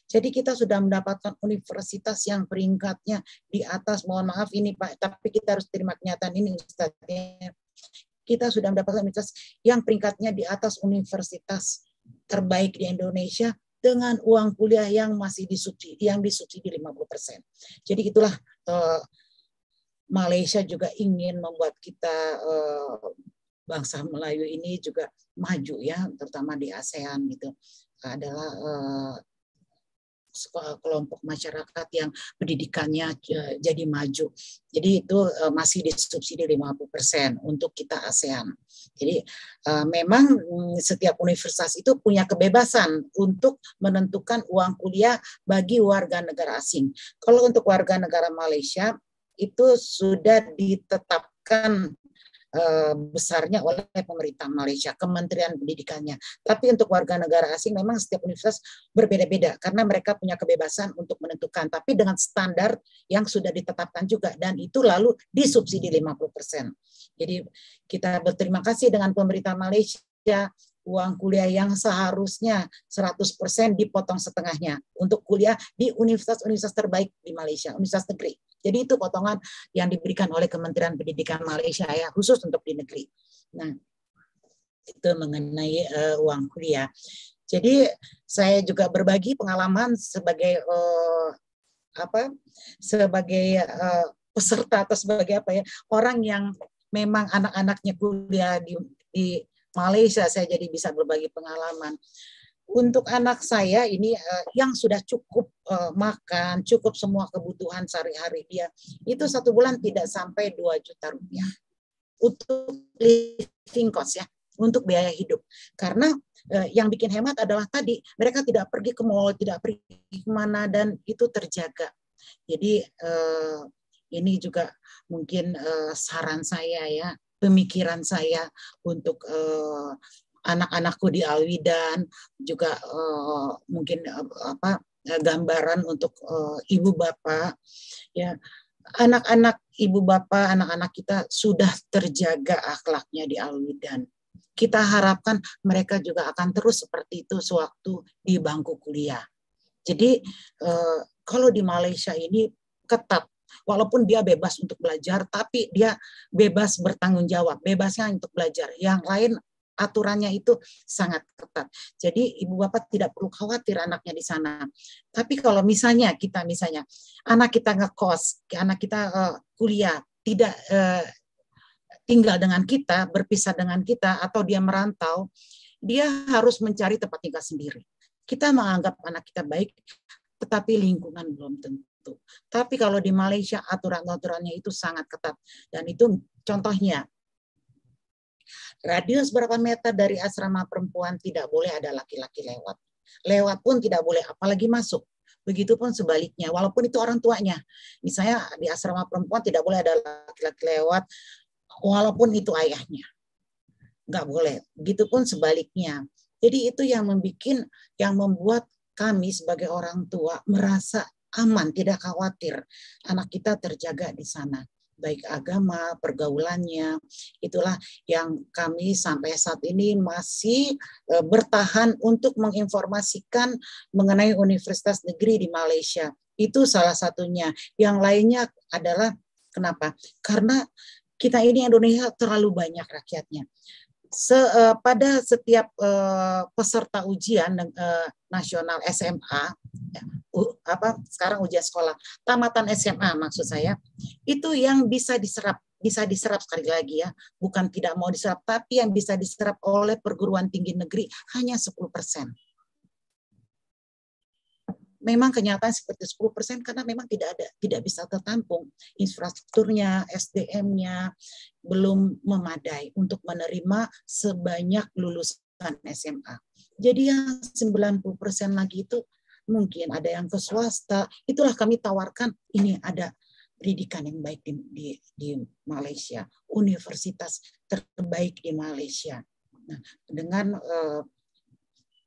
Jadi kita sudah mendapatkan universitas yang peringkatnya di atas, mohon maaf ini Pak, tapi kita harus terima kenyataan ini Ustaz. Kita sudah mendapatkan universitas yang peringkatnya di atas universitas terbaik di Indonesia dengan uang kuliah yang masih disubsidi 50%. Jadi itulah Malaysia juga ingin membuat kita bangsa Melayu ini juga maju ya, terutama di ASEAN gitu. Adalah kelompok masyarakat yang pendidikannya jadi maju. Jadi itu masih disubsidi 50% untuk kita ASEAN. Jadi memang setiap universitas itu punya kebebasan untuk menentukan uang kuliah bagi warga negara asing. Kalau untuk warga negara Malaysia itu sudah ditetapkan besarnya oleh pemerintah Malaysia, Kementerian Pendidikannya. Tapi untuk warga negara asing memang setiap universitas berbeda-beda karena mereka punya kebebasan untuk menentukan, tapi dengan standar yang sudah ditetapkan juga, dan itu lalu disubsidi 50%. Jadi kita berterima kasih dengan pemerintah Malaysia, uang kuliah yang seharusnya 100% dipotong setengahnya untuk kuliah di universitas-universitas terbaik di Malaysia, universitas negeri. Jadi itu potongan yang diberikan oleh Kementerian Pendidikan Malaysia ya, khusus untuk di negeri. Nah, itu mengenai uang kuliah. Jadi saya juga berbagi pengalaman sebagai sebagai peserta atau sebagai orang yang memang anak-anaknya kuliah di Malaysia. Saya jadi bisa berbagi pengalaman. Untuk anak saya ini yang sudah cukup makan, cukup semua kebutuhan sehari-hari dia, itu 1 bulan tidak sampai 2 juta rupiah untuk living cost ya, untuk biaya hidup. Karena yang bikin hemat adalah tadi mereka tidak pergi ke mall, tidak pergi kemana, dan itu terjaga. Jadi ini juga mungkin saran saya ya, pemikiran saya untuk anak-anakku di Alwidan, juga mungkin gambaran untuk ibu bapak ya, anak-anak ibu bapak, anak-anak kita sudah terjaga akhlaknya di Alwidan. Kita harapkan mereka juga akan terus seperti itu sewaktu di bangku kuliah. Jadi kalau di Malaysia ini ketat, walaupun dia bebas untuk belajar, tapi dia bebas bertanggung jawab, bebasnya untuk belajar. Yang lain aturannya itu sangat ketat. Jadi ibu bapak tidak perlu khawatir anaknya di sana. Tapi kalau misalnya anak kita ngekos, anak kita kuliah, tidak tinggal dengan kita, berpisah dengan kita, atau dia merantau, dia harus mencari tempat tinggal sendiri. Kita menganggap anak kita baik, tetapi lingkungan belum tentu. Tapi kalau di Malaysia aturan-aturannya itu sangat ketat. Dan itu contohnya, radius berapa meter dari asrama perempuan tidak boleh ada laki-laki lewat. Lewat pun tidak boleh, apalagi masuk. Begitupun sebaliknya, walaupun itu orang tuanya. Misalnya di asrama perempuan tidak boleh ada laki-laki lewat, walaupun itu ayahnya. Nggak boleh. Begitupun sebaliknya. Jadi itu yang membuat kami sebagai orang tua merasa aman, tidak khawatir. Anak kita terjaga di sana. Baik agama, pergaulannya, itulah yang kami sampai saat ini masih bertahan untuk menginformasikan mengenai universitas negeri di Malaysia. Itu salah satunya. Yang lainnya adalah kenapa? Karena kita ini Indonesia terlalu banyak rakyatnya. Pada setiap peserta ujian nasional SMA, sekarang ujian sekolah, tamatan SMA maksud saya, itu yang bisa diserap sekali lagi ya, bukan tidak mau diserap, tapi yang bisa diserap oleh perguruan tinggi negeri hanya 10%. memang kenyataan seperti 10% karena memang tidak bisa tertampung infrastrukturnya, SDM-nya belum memadai untuk menerima sebanyak lulusan SMA. Jadi yang 90% lagi itu mungkin ada yang ke swasta. Itulah kami tawarkan, ini ada pendidikan yang baik di Malaysia, universitas terbaik di Malaysia. Nah, dengan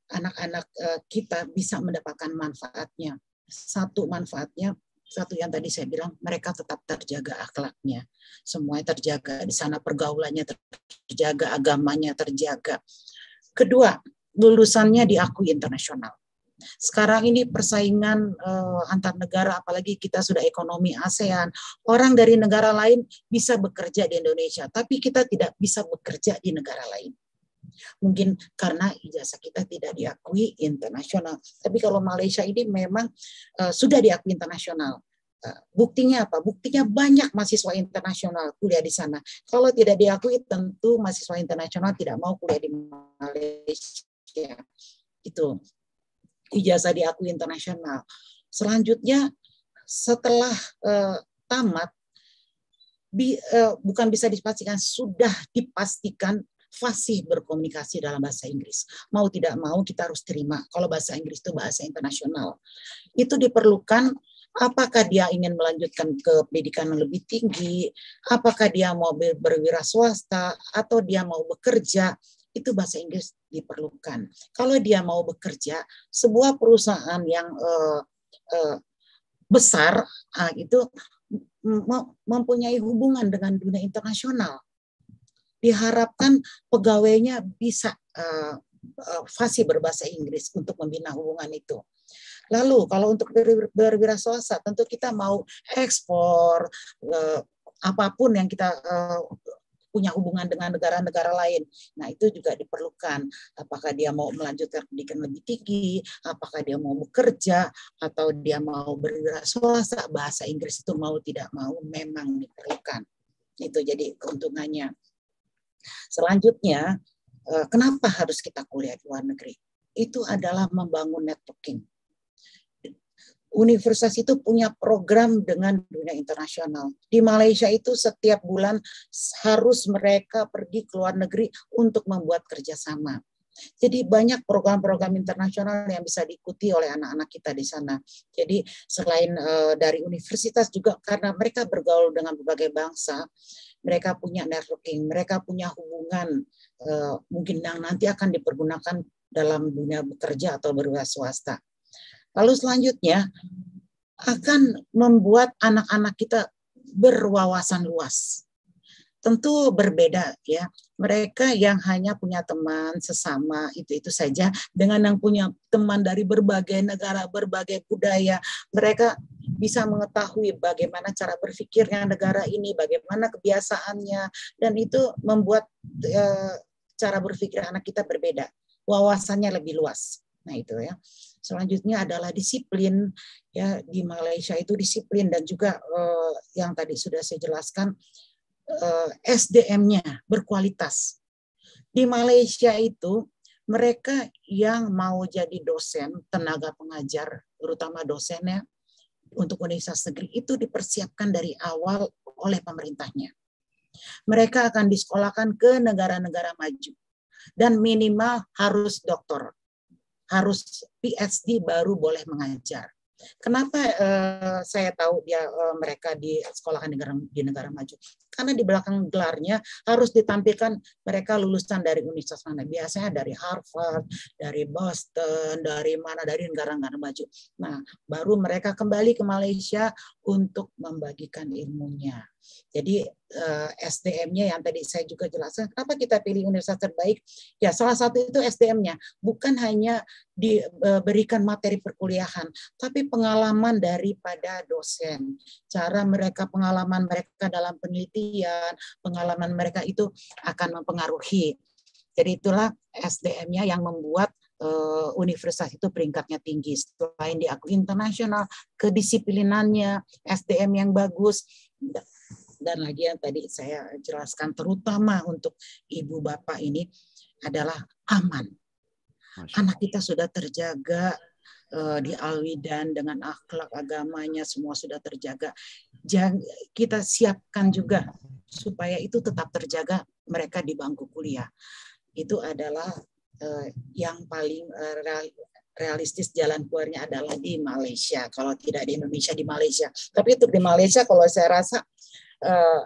anak-anak kita bisa mendapatkan manfaatnya. Satu manfaatnya, satu yang tadi saya bilang, mereka tetap terjaga akhlaknya. Semuanya terjaga di sana, pergaulannya terjaga, agamanya terjaga. Kedua, lulusannya diakui internasional. Sekarang ini persaingan antar negara, apalagi kita sudah ekonomi ASEAN, orang dari negara lain bisa bekerja di Indonesia, tapi kita tidak bisa bekerja di negara lain. Mungkin karena ijazah kita tidak diakui internasional. Tapi kalau Malaysia ini memang sudah diakui internasional. Buktinya apa? Buktinya banyak mahasiswa internasional kuliah di sana. Kalau tidak diakui, tentu mahasiswa internasional tidak mau kuliah di Malaysia. Itu ijazah diakui internasional. Selanjutnya setelah tamat, bukan bisa dipastikan, sudah dipastikan fasih berkomunikasi dalam bahasa Inggris. Mau tidak mau kita harus terima kalau bahasa Inggris itu bahasa internasional. Itu diperlukan apakah dia ingin melanjutkan ke pendidikan yang lebih tinggi, apakah dia mau berwira swasta, atau dia mau bekerja, itu bahasa Inggris diperlukan. Kalau dia mau bekerja, sebuah perusahaan yang besar itu mempunyai hubungan dengan dunia internasional. Diharapkan pegawainya bisa fasih berbahasa Inggris untuk membina hubungan itu. Lalu kalau untuk berwira swasta, tentu kita mau ekspor apapun yang kita punya hubungan dengan negara-negara lain. Nah, itu juga diperlukan. Apakah dia mau melanjutkan pendidikan lebih tinggi, apakah dia mau bekerja, atau dia mau berwira swasta, bahasa Inggris itu mau tidak mau memang diperlukan. Itu jadi keuntungannya. Selanjutnya, kenapa harus kita kuliah di luar negeri? Itu adalah membangun networking. Universitas itu punya program dengan dunia internasional. Di Malaysia itu setiap bulan harus mereka pergi ke luar negeri untuk membuat kerjasama. Jadi banyak program-program internasional yang bisa diikuti oleh anak-anak kita di sana. Jadi selain dari universitas juga karena mereka bergaul dengan berbagai bangsa, mereka punya networking, mereka punya hubungan mungkin yang nanti akan dipergunakan dalam dunia bekerja atau berwira swasta. Lalu selanjutnya akan membuat anak-anak kita berwawasan luas. Tentu berbeda ya. Mereka yang hanya punya teman sesama itu saja dengan yang punya teman dari berbagai negara, berbagai budaya, mereka bisa mengetahui bagaimana cara berpikirnya negara ini, bagaimana kebiasaannya, dan itu membuat cara berpikir anak kita berbeda, wawasannya lebih luas. Nah itu ya. Selanjutnya adalah disiplin ya, di Malaysia itu disiplin dan juga yang tadi sudah saya jelaskan SDM-nya berkualitas. Di Malaysia itu mereka yang mau jadi dosen, tenaga pengajar, terutama dosennya untuk universitas negeri itu dipersiapkan dari awal oleh pemerintahnya. Mereka akan disekolahkan ke negara-negara maju dan minimal harus doktor, harus PhD baru boleh mengajar. Kenapa saya tahu mereka di sekolahkan di negara maju? Karena di belakang gelarnya harus ditampilkan mereka lulusan dari universitas mana. Biasanya dari Harvard, dari Boston, dari mana, dari negara-negara maju. Nah, baru mereka kembali ke Malaysia untuk membagikan ilmunya. Jadi SDM-nya yang tadi saya juga jelaskan, kenapa kita pilih universitas terbaik? Ya, salah satu itu SDM-nya. Bukan hanya diberikan materi perkuliahan, tapi pengalaman daripada dosen. Cara mereka, pengalaman mereka dalam penelitian, pengalaman mereka itu akan mempengaruhi. Jadi itulah SDM-nya yang membuat universitas itu peringkatnya tinggi. Selain diakui internasional, kedisiplinannya, SDM yang bagus, dan lagi yang tadi saya jelaskan terutama untuk ibu bapak ini adalah aman. Anak kita sudah terjaga, di Al-Widan dengan akhlak agamanya semua sudah terjaga. Kita siapkan juga supaya itu tetap terjaga mereka di bangku kuliah. Itu adalah yang paling realistis, jalan keluarnya adalah di Malaysia. Kalau tidak di Indonesia, di Malaysia. Tapi untuk di Malaysia kalau saya rasa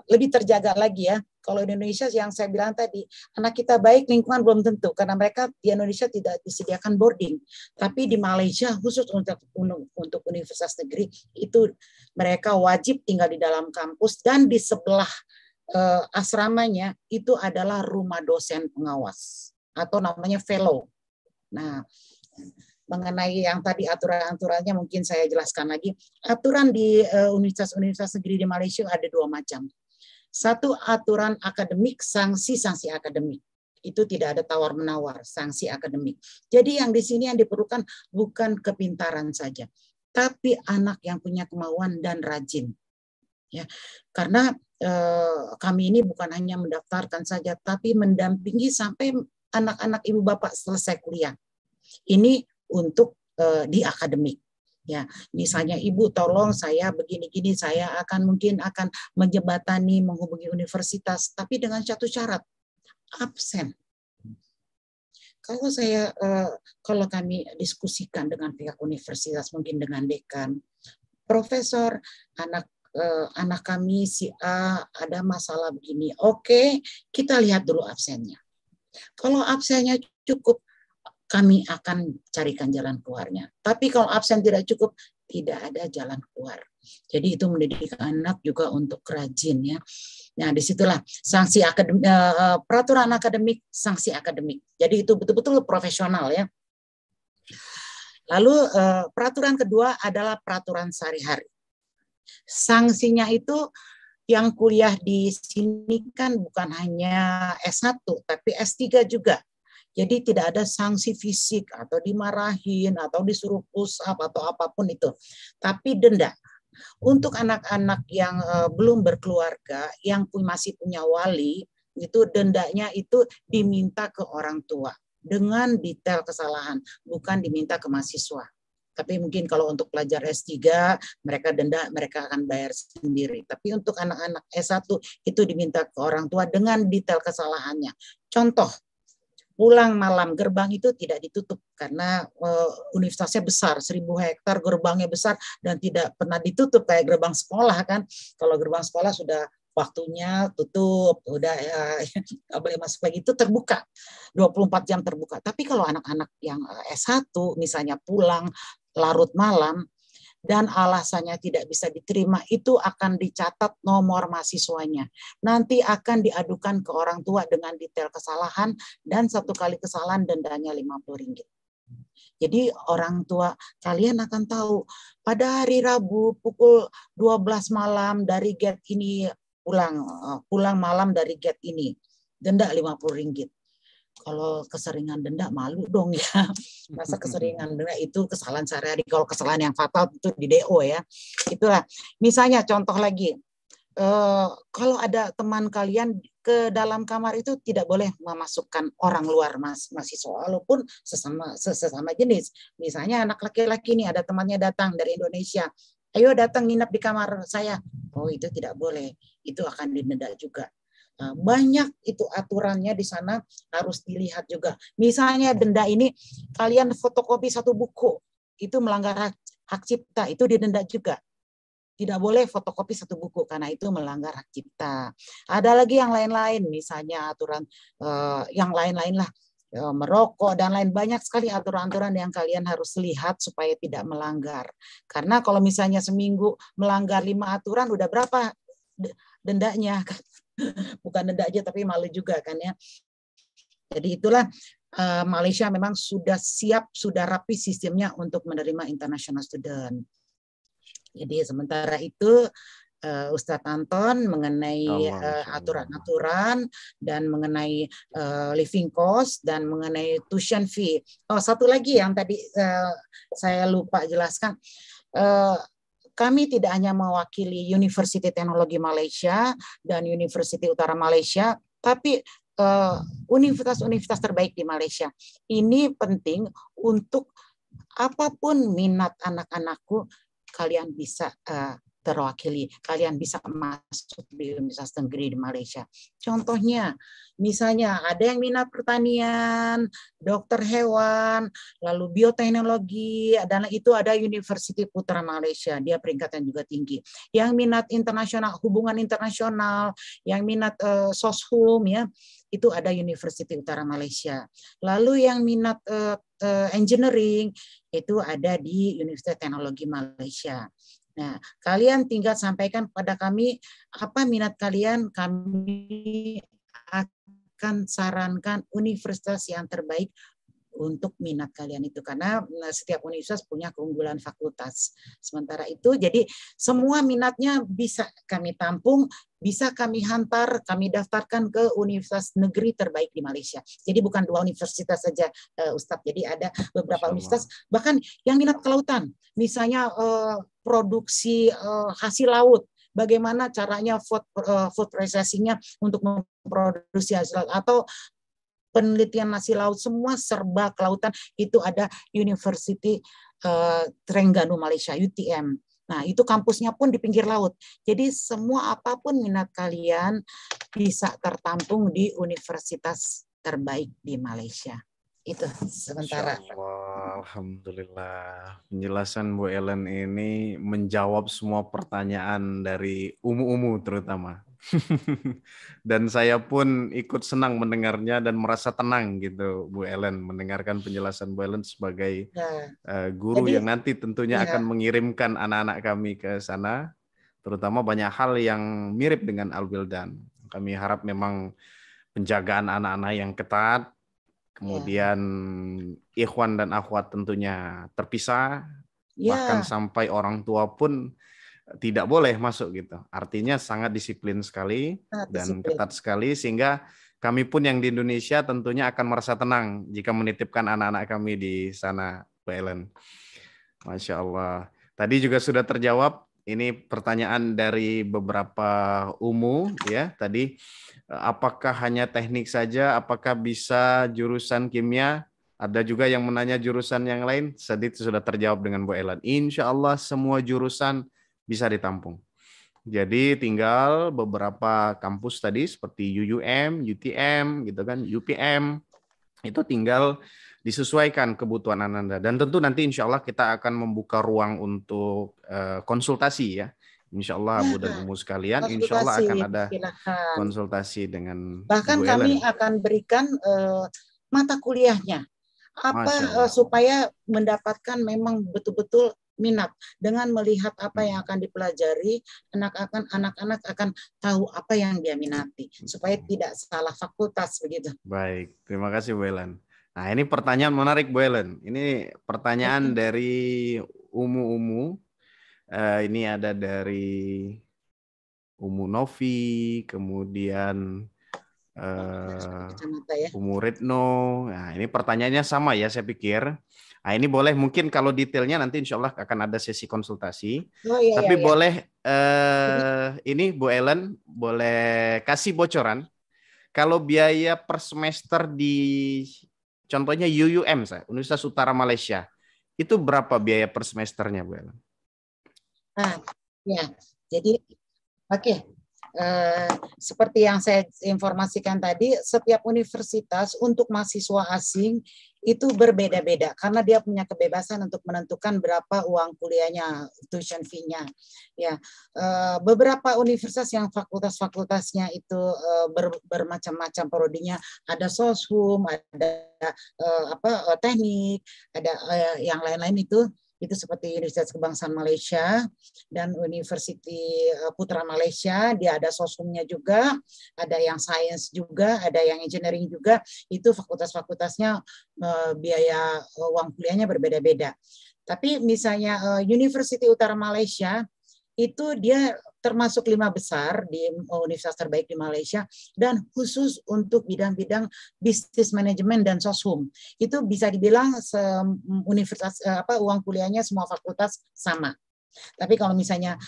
lebih terjaga lagi ya. Kalau di Indonesia yang saya bilang tadi, anak kita baik, lingkungan belum tentu. Karena mereka di Indonesia tidak disediakan boarding. Tapi di Malaysia khusus untuk universitas negeri, itu mereka wajib tinggal di dalam kampus dan di sebelah asramanya itu adalah rumah dosen pengawas atau namanya fellow. Nah, mengenai yang tadi aturan-aturannya mungkin saya jelaskan lagi. Aturan di universitas-universitas negeri di Malaysia ada dua macam. Satu, aturan akademik, sanksi akademik. Itu tidak ada tawar-menawar, sanksi akademik. Jadi yang di sini yang diperlukan bukan kepintaran saja, tapi anak yang punya kemauan dan rajin. Ya, karena kami ini bukan hanya mendaftarkan saja, tapi mendampingi sampai anak-anak ibu bapak selesai kuliah. Ini untuk di akademik. Ya, misalnya ibu tolong saya begini-gini, saya mungkin akan menjembatani menghubungi universitas, tapi dengan satu syarat, absen. Kalau kami diskusikan dengan pihak universitas, mungkin dengan dekan, profesor, anak kami si A ada masalah begini. Oke, kita lihat dulu absennya. Kalau absennya cukup, kami akan carikan jalan keluarnya. Tapi kalau absen tidak cukup, tidak ada jalan keluar. Jadi itu mendidik anak juga untuk rajin ya. Nah, disitulah sanksi akademik, peraturan akademik, sanksi akademik. Jadi itu betul-betul profesional ya. Lalu peraturan kedua adalah peraturan sehari-hari. Sanksinya itu yang kuliah di sini kan bukan hanya S1, tapi S3 juga. Jadi tidak ada sanksi fisik atau dimarahin atau disuruh push up atau apapun itu. Tapi denda. Untuk anak-anak yang belum berkeluarga, yang masih punya wali, itu dendanya itu diminta ke orang tua dengan detail kesalahan, bukan diminta ke mahasiswa. Tapi mungkin kalau untuk pelajar S3, mereka akan bayar sendiri. Tapi untuk anak-anak S1 itu diminta ke orang tua dengan detail kesalahannya. Contoh, pulang malam, gerbang itu tidak ditutup karena universitasnya besar, 1000 hektar, gerbangnya besar dan tidak pernah ditutup kayak gerbang sekolah kan. Kalau gerbang sekolah sudah waktunya tutup, udah nggak boleh masuk lagi, itu terbuka, 24 jam terbuka. Tapi kalau anak-anak yang S1 misalnya pulang larut malam dan alasannya tidak bisa diterima, itu akan dicatat nomor mahasiswanya. Nanti akan diadukan ke orang tua dengan detail kesalahan dan satu kali kesalahan dendanya Rp50. Jadi orang tua kalian akan tahu pada hari Rabu pukul 12 malam dari gate ini pulang malam dari gate ini, denda Rp50. Kalau keseringan denda malu dong ya. Masa keseringan denda itu kesalahan sehari-hari. Kalau kesalahan yang fatal itu di DO ya. Itulah. Misalnya contoh lagi. Kalau ada teman kalian ke dalam kamar itu tidak boleh memasukkan orang luar mahasiswa walaupun sesama jenis. Misalnya anak laki-laki ini ada temannya datang dari Indonesia. Ayo datang nginap di kamar saya. Oh itu tidak boleh. Itu akan didenda juga. Banyak itu aturannya di sana harus dilihat juga. Misalnya denda ini kalian fotokopi satu buku itu melanggar hak cipta, itu didenda juga. Tidak boleh fotokopi satu buku karena itu melanggar hak cipta. Ada lagi yang lain-lain, misalnya aturan yang lain-lain lah, merokok dan lain, banyak sekali aturan-aturan yang kalian harus lihat supaya tidak melanggar. Karena kalau misalnya seminggu melanggar 5 aturan udah berapa dendanya? Bukan denda aja tapi malu juga kan ya. Jadi itulah Malaysia memang sudah siap, sudah rapi sistemnya untuk menerima international student. Jadi sementara itu Ustadz Anton mengenai aturan-aturan dan mengenai living cost dan mengenai tuition fee. Oh, satu lagi yang tadi saya lupa jelaskan. Kami tidak hanya mewakili University Teknologi Malaysia dan University Utara Malaysia, tapi universitas-universitas terbaik di Malaysia. Ini penting untuk apapun minat anak-anakku, kalian bisa terwakili, kalian bisa masuk di universitas negeri di Malaysia. Contohnya, misalnya ada yang minat pertanian, dokter hewan, lalu bioteknologi, dan itu ada University Putra Malaysia, dia peringkatnya juga tinggi. Yang minat internasional, hubungan internasional, yang minat soshum ya, itu ada University Utara Malaysia. Lalu yang minat engineering itu ada di Universitas Teknologi Malaysia. Nah, kalian tinggal sampaikan kepada kami apa minat kalian, kami akan sarankan universitas yang terbaik untuk minat kalian itu, karena setiap universitas punya keunggulan fakultas. Sementara itu, jadi semua minatnya bisa kami tampung, bisa kami hantar, kami daftarkan ke universitas negeri terbaik di Malaysia. Jadi bukan 2 universitas saja, Ustadz. Jadi ada beberapa universitas, bahkan yang minat kelautan, misalnya produksi hasil laut. Bagaimana caranya food processing-nya untuk memproduksi hasil laut, atau penelitian hasil laut, semua serba kelautan, itu ada University Terengganu Malaysia, UTM. Nah, itu kampusnya pun di pinggir laut. Jadi semua apapun minat kalian bisa tertampung di universitas terbaik di Malaysia. Itu sementara. Alhamdulillah. Penjelasan Bu Ellen ini menjawab semua pertanyaan dari Umu-Umu terutama. Dan saya pun ikut senang mendengarnya dan merasa tenang gitu, Bu Ellen, mendengarkan penjelasan Bu Ellen sebagai guru Jadi, yang nanti tentunya akan mengirimkan anak-anak kami ke sana, terutama banyak hal yang mirip dengan Al-Wildan. Kami harap memang penjagaan anak-anak yang ketat, kemudian ikhwan dan akhwat tentunya terpisah, bahkan sampai orang tua pun tidak boleh masuk gitu. Artinya sangat disiplin sekali dan ketat sekali, sehingga kami pun yang di Indonesia tentunya akan merasa tenang jika menitipkan anak-anak kami di sana, Bu Ellen. Masya Allah. Tadi juga sudah terjawab. Ini pertanyaan dari beberapa Umu ya. Tadi apakah hanya teknik saja? Apakah bisa jurusan kimia? Ada juga yang menanya jurusan yang lain. Sedikit sudah terjawab dengan Bu Ellen. Insya Allah semua jurusan bisa ditampung. Jadi tinggal beberapa kampus tadi seperti UUM, UTM, gitu kan, UPM, itu tinggal disesuaikan kebutuhan Anda. Dan tentu nanti insya Allah kita akan membuka ruang untuk konsultasi ya. Insya Allah Abu dan Umu sekalian, insya Allah akan ada konsultasi dengan bahkan Bu kami Ellen. akan berikan mata kuliahnya. Apa supaya mendapatkan memang betul-betul minat, dengan melihat apa yang akan dipelajari, anak-anak akan tahu apa yang dia minati supaya tidak salah fakultas begitu. Baik, terima kasih Bu Ellen. Nah, ini pertanyaan menarik Bu Ellen. Ini pertanyaan dari Umu-Umu. Ini ada dari Umu Novi, kemudian Umu Retno. Nah, ini pertanyaannya sama ya, saya pikir. Nah, ini boleh mungkin kalau detailnya nanti insya Allah akan ada sesi konsultasi. Tapi boleh ini Bu Ellen boleh kasih bocoran kalau biaya per semester di contohnya UUM, Universitas Utara Malaysia, itu berapa biaya per semesternya Bu Ellen? Ya, jadi seperti yang saya informasikan tadi, setiap universitas untuk mahasiswa asing itu berbeda-beda karena dia punya kebebasan untuk menentukan berapa uang kuliahnya, tuition fee-nya. Ya, beberapa universitas yang fakultasnya itu bermacam-macam prodinya, ada soshum, ada teknik, ada yang lain-lain itu seperti Universitas Kebangsaan Malaysia dan University Putra Malaysia, dia ada soshumnya juga, ada yang sains juga, ada yang engineering juga, itu fakultas-fakultasnya biaya uang kuliahnya berbeda-beda. Tapi misalnya University Utara Malaysia, itu dia termasuk 5 besar di universitas terbaik di Malaysia dan khusus untuk bidang-bidang bisnis manajemen dan soshum. Itu bisa dibilang universitas uang kuliahnya semua fakultas sama. Tapi kalau misalnya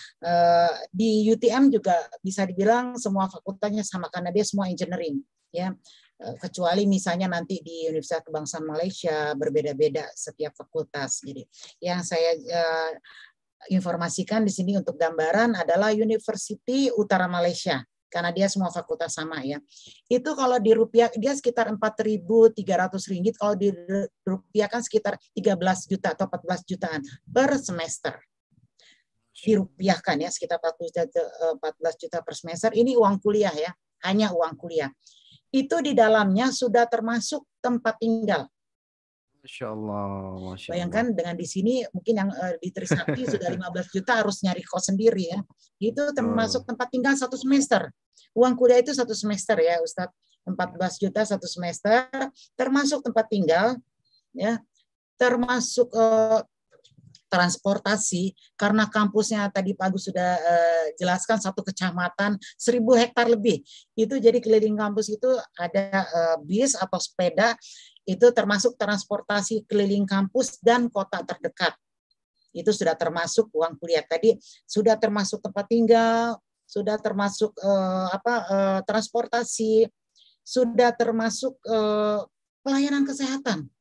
di UTM juga bisa dibilang semua fakultasnya sama karena dia semua engineering ya. kecuali misalnya nanti di Universitas Kebangsaan Malaysia berbeda-beda setiap fakultas. Jadi yang saya informasikan di sini untuk gambaran adalah University Utara Malaysia, karena dia semua fakultas sama ya. Itu kalau di rupiah dia sekitar 4.300 ringgit, kalau di rupiah kan sekitar 13 juta atau 14 jutaan per semester. Dirupiahkan ya, sekitar 14 juta per semester. Ini uang kuliah ya, hanya uang kuliah. Itu di dalamnya sudah termasuk tempat tinggal. Masya Allah, Masya Allah. Bayangkan dengan di sini mungkin yang di Trisakti sudah 15 juta harus nyari kos sendiri ya. Itu termasuk tempat tinggal 1 semester. Uang kuliah itu 1 semester ya Ustadz. 14 juta 1 semester, termasuk tempat tinggal, ya, termasuk transportasi, karena kampusnya tadi Pak Agus sudah jelaskan 1 kecamatan 1.000 hektar lebih. Itu jadi keliling kampus itu ada bis atau sepeda, itu termasuk transportasi keliling kampus dan kota terdekat. Itu sudah termasuk uang kuliah tadi, sudah termasuk tempat tinggal, sudah termasuk transportasi, sudah termasuk pelayanan kesehatan.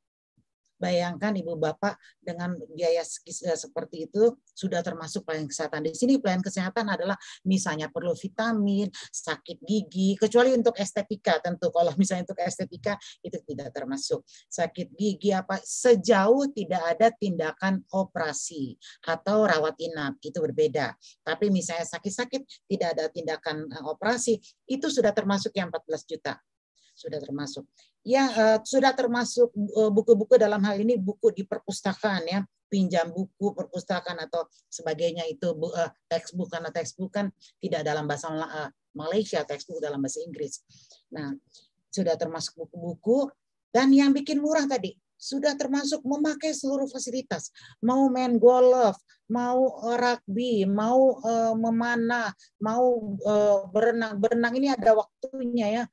Bayangkan Ibu Bapak dengan biaya seperti itu sudah termasuk pelayanan kesehatan. Di sini pelayanan kesehatan adalah misalnya perlu vitamin, sakit gigi, kecuali untuk estetika tentu. Kalau misalnya untuk estetika itu tidak termasuk. Sakit gigi apa sejauh tidak ada tindakan operasi atau rawat inap itu berbeda. Tapi misalnya sakit-sakit tidak ada tindakan operasi itu sudah termasuk yang 14 juta. Sudah termasuk. Ya, sudah termasuk buku-buku dalam hal ini buku di perpustakaan ya, pinjam buku perpustakaan atau sebagainya itu textbook, karena textbook kan tidak dalam bahasa Malaysia, textbook dalam bahasa Inggris. Nah, sudah termasuk buku-buku dan yang bikin murah tadi sudah termasuk memakai seluruh fasilitas, mau main golf, mau rugby, mau memanah, mau berenang ini ada waktunya ya.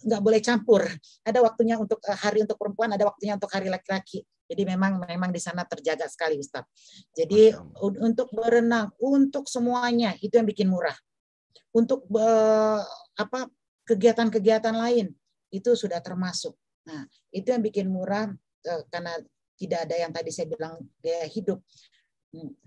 Nggak boleh campur. Ada waktunya untuk hari untuk perempuan, ada waktunya untuk hari laki-laki. Jadi memang di sana terjaga sekali Ustaz. Jadi untuk berenang, untuk semuanya itu yang bikin murah. Untuk kegiatan-kegiatan lain itu sudah termasuk. Nah, itu yang bikin murah karena tidak ada yang tadi saya bilang gaya hidup.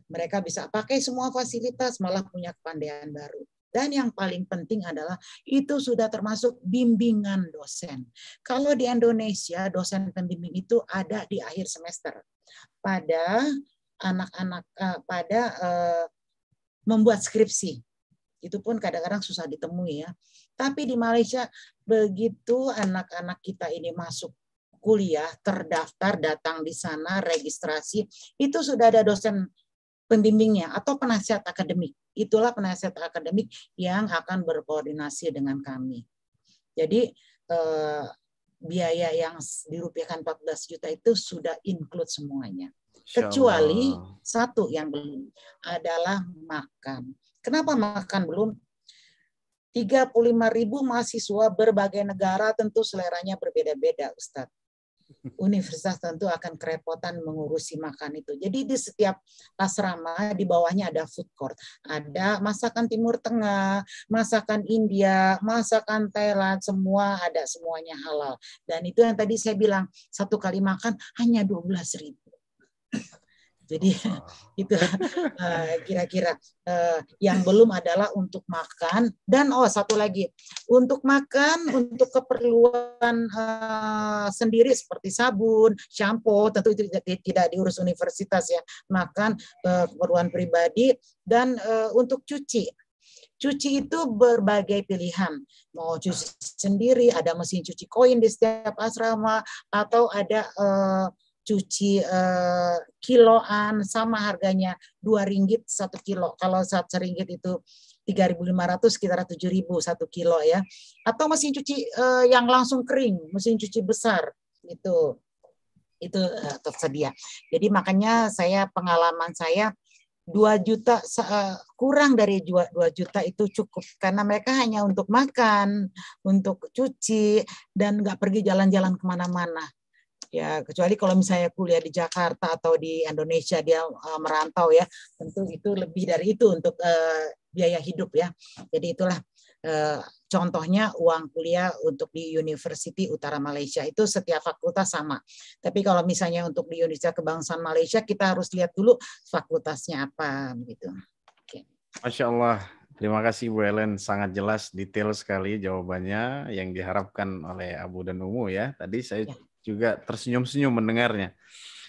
Mereka bisa pakai semua fasilitas, malah punya kepandaian baru. Dan yang paling penting adalah itu sudah termasuk bimbingan dosen. Kalau di Indonesia dosen pembimbing itu ada di akhir semester pada anak-anak membuat skripsi. Itu pun kadang-kadang susah ditemui ya. Tapi di Malaysia begitu anak-anak kita ini masuk kuliah, terdaftar, datang di sana, registrasi, itu sudah ada dosen pembimbingnya atau penasihat akademik. Itulah penasihat akademik yang akan berkoordinasi dengan kami. Jadi biaya yang dirupiahkan 14 juta itu sudah include semuanya. Kecuali satu yang belum adalah makan. Kenapa makan belum? 35.000 mahasiswa berbagai negara, tentu seleranya berbeda-beda, Ustadz. Universitas tentu akan kerepotan mengurusi makan itu. Jadi di setiap asrama di bawahnya ada food court. Ada masakan Timur Tengah, masakan India, masakan Thailand, semua ada, semuanya halal. Dan itu yang tadi saya bilang, 1 kali makan hanya 12.000. Jadi itu kira-kira yang belum adalah untuk makan dan satu lagi untuk makan untuk keperluan sendiri seperti sabun, shampoo, tentu itu tidak diurus universitas ya, makan keperluan pribadi dan untuk cuci. Cuci itu berbagai pilihan, mau cuci sendiri, ada mesin cuci koin di setiap asrama atau ada cuci kiloan sama harganya RM2 1 kilo. Kalau RM1 itu 3.500 sekitar 7.000 1 kilo ya. Atau mesin cuci yang langsung kering, mesin cuci besar itu tersedia. Jadi makanya pengalaman saya 2 juta kurang dari 2 juta itu cukup karena mereka hanya untuk makan, untuk cuci dan nggak pergi jalan-jalan kemana-mana. Ya, kecuali kalau misalnya kuliah di Jakarta atau di Indonesia dia merantau ya, tentu itu lebih dari itu untuk biaya hidup ya. Jadi itulah Contohnya uang kuliah untuk di University Utara Malaysia itu setiap fakultas sama. Tapi kalau misalnya untuk di Universitas Kebangsaan Malaysia kita harus lihat dulu fakultasnya apa gitu. Oke. Masya Allah. Terima kasih Bu Ellen, sangat jelas, detail sekali jawabannya yang diharapkan oleh Abu dan Umu ya. Tadi saya juga tersenyum-senyum mendengarnya.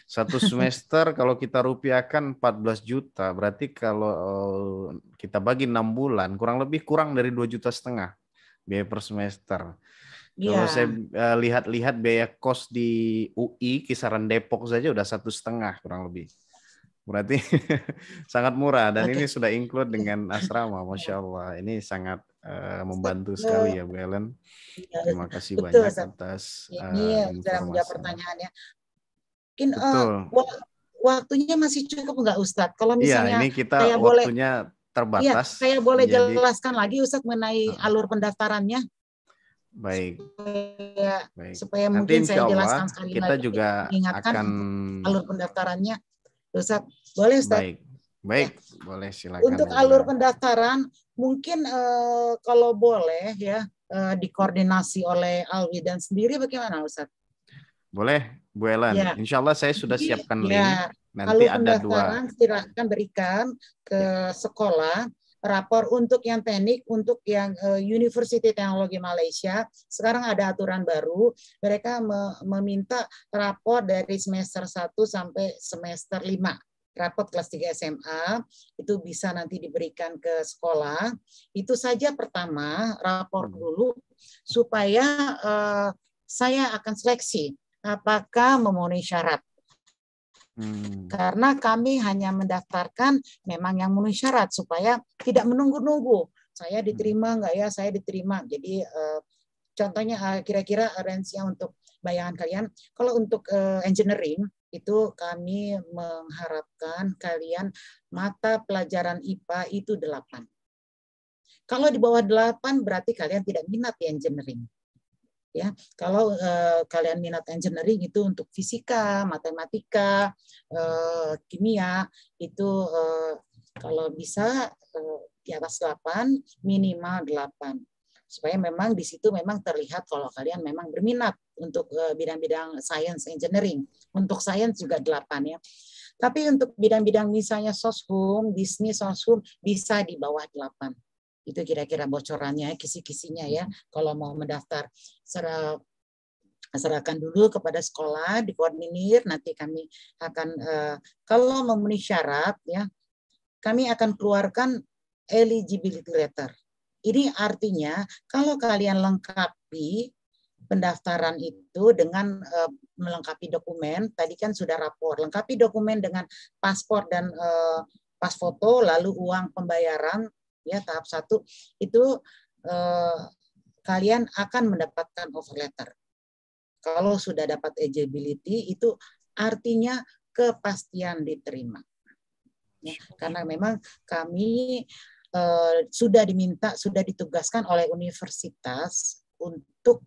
Satu semester kalau kita rupiahkan 14 juta, berarti kalau kita bagi 6 bulan, kurang dari 2,5 juta biaya per semester. Kalau saya lihat-lihat biaya kos di UI, kisaran Depok saja udah 1,5 kurang lebih. Berarti sangat murah dan ini sudah include dengan asrama, Masya Allah. Ini sangat membantu sekali ya Bu Ellen. Terima kasih banyak atas ini sudah menjawab pertanyaannya. Mungkin waktunya masih cukup nggak Ustadz? Kalau misalnya ini kita saya waktunya terbatas. Saya boleh jelaskan lagi Ustadz mengenai alur pendaftarannya. Baik. Supaya nanti mungkin saya jelaskan Allah, sekali kita lagi. juga akan alur pendaftarannya. Ustadz, boleh Ustadz? Baik, boleh silakan. Untuk alur pendaftaran, mungkin kalau boleh ya dikoordinasi oleh Alwidan sendiri bagaimana Ustadz? Boleh, Bu Ellen. Ya. Insya Allah saya sudah siapkan link. Nanti alur ada pendaftaran silakan berikan ke sekolah. Rapor untuk yang teknik, untuk yang University Teknologi Malaysia, sekarang ada aturan baru, mereka meminta rapor dari semester 1 sampai semester 5. Rapor kelas 3 SMA, itu bisa nanti diberikan ke sekolah. Itu saja pertama, rapor dulu, supaya saya akan seleksi apakah memenuhi syarat. Karena kami hanya mendaftarkan memang yang memenuhi syarat supaya tidak menunggu-nunggu. Saya diterima nggak ya? Saya diterima. Jadi contohnya kira-kira range-nya untuk bayangan kalian. Kalau untuk engineering itu kami mengharapkan kalian mata pelajaran IPA itu 8. Kalau di bawah 8 berarti kalian tidak minat di engineering. Ya, kalau kalian minat engineering itu untuk fisika, matematika, kimia itu kalau bisa di atas 8, minimal 8. Supaya memang di situ memang terlihat kalau kalian memang berminat untuk bidang-bidang science engineering. Untuk science juga 8 ya. Tapi untuk bidang-bidang misalnya soshum, bisnis soshum bisa di bawah 8. Itu kira-kira bocorannya, kisi-kisinya ya. Kalau mau mendaftar, serahkan dulu kepada sekolah, dikoordinir. Nanti kami akan, kalau memenuhi syarat, ya, kami akan keluarkan eligibility letter. Ini artinya kalau kalian lengkapi pendaftaran itu dengan melengkapi dokumen, tadi kan sudah rapor, lengkapi dokumen dengan paspor dan pas foto, lalu uang pembayaran. Ya, tahap 1 itu kalian akan mendapatkan offer letter. Kalau sudah dapat eligibility itu artinya kepastian diterima. Ya, karena memang kami sudah ditugaskan oleh universitas untuk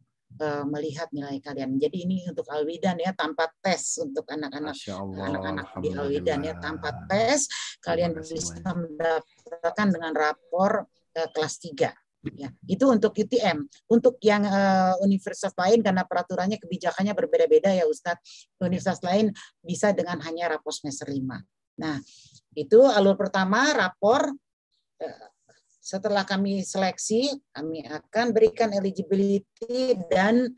melihat nilai kalian. Jadi ini untuk Alwidan ya, tanpa tes untuk anak-anak di Alwidan ya, tanpa tes kalian bisa mendapatkan dengan rapor kelas 3 ya. Itu untuk UTM. Untuk yang universitas lain karena peraturannya kebijakannya berbeda-beda ya Ustadz. Universitas lain bisa dengan hanya rapor semester 5. Nah, itu alur pertama rapor. Setelah kami seleksi, kami akan berikan eligibility dan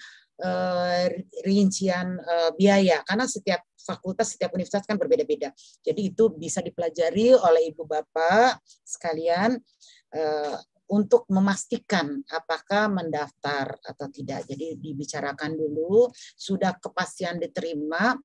rincian biaya. Karena setiap fakultas, setiap universitas kan berbeda-beda. Jadi itu bisa dipelajari oleh Ibu Bapak sekalian untuk memastikan apakah mendaftar atau tidak. Jadi dibicarakan dulu, sudah kepastian diterima,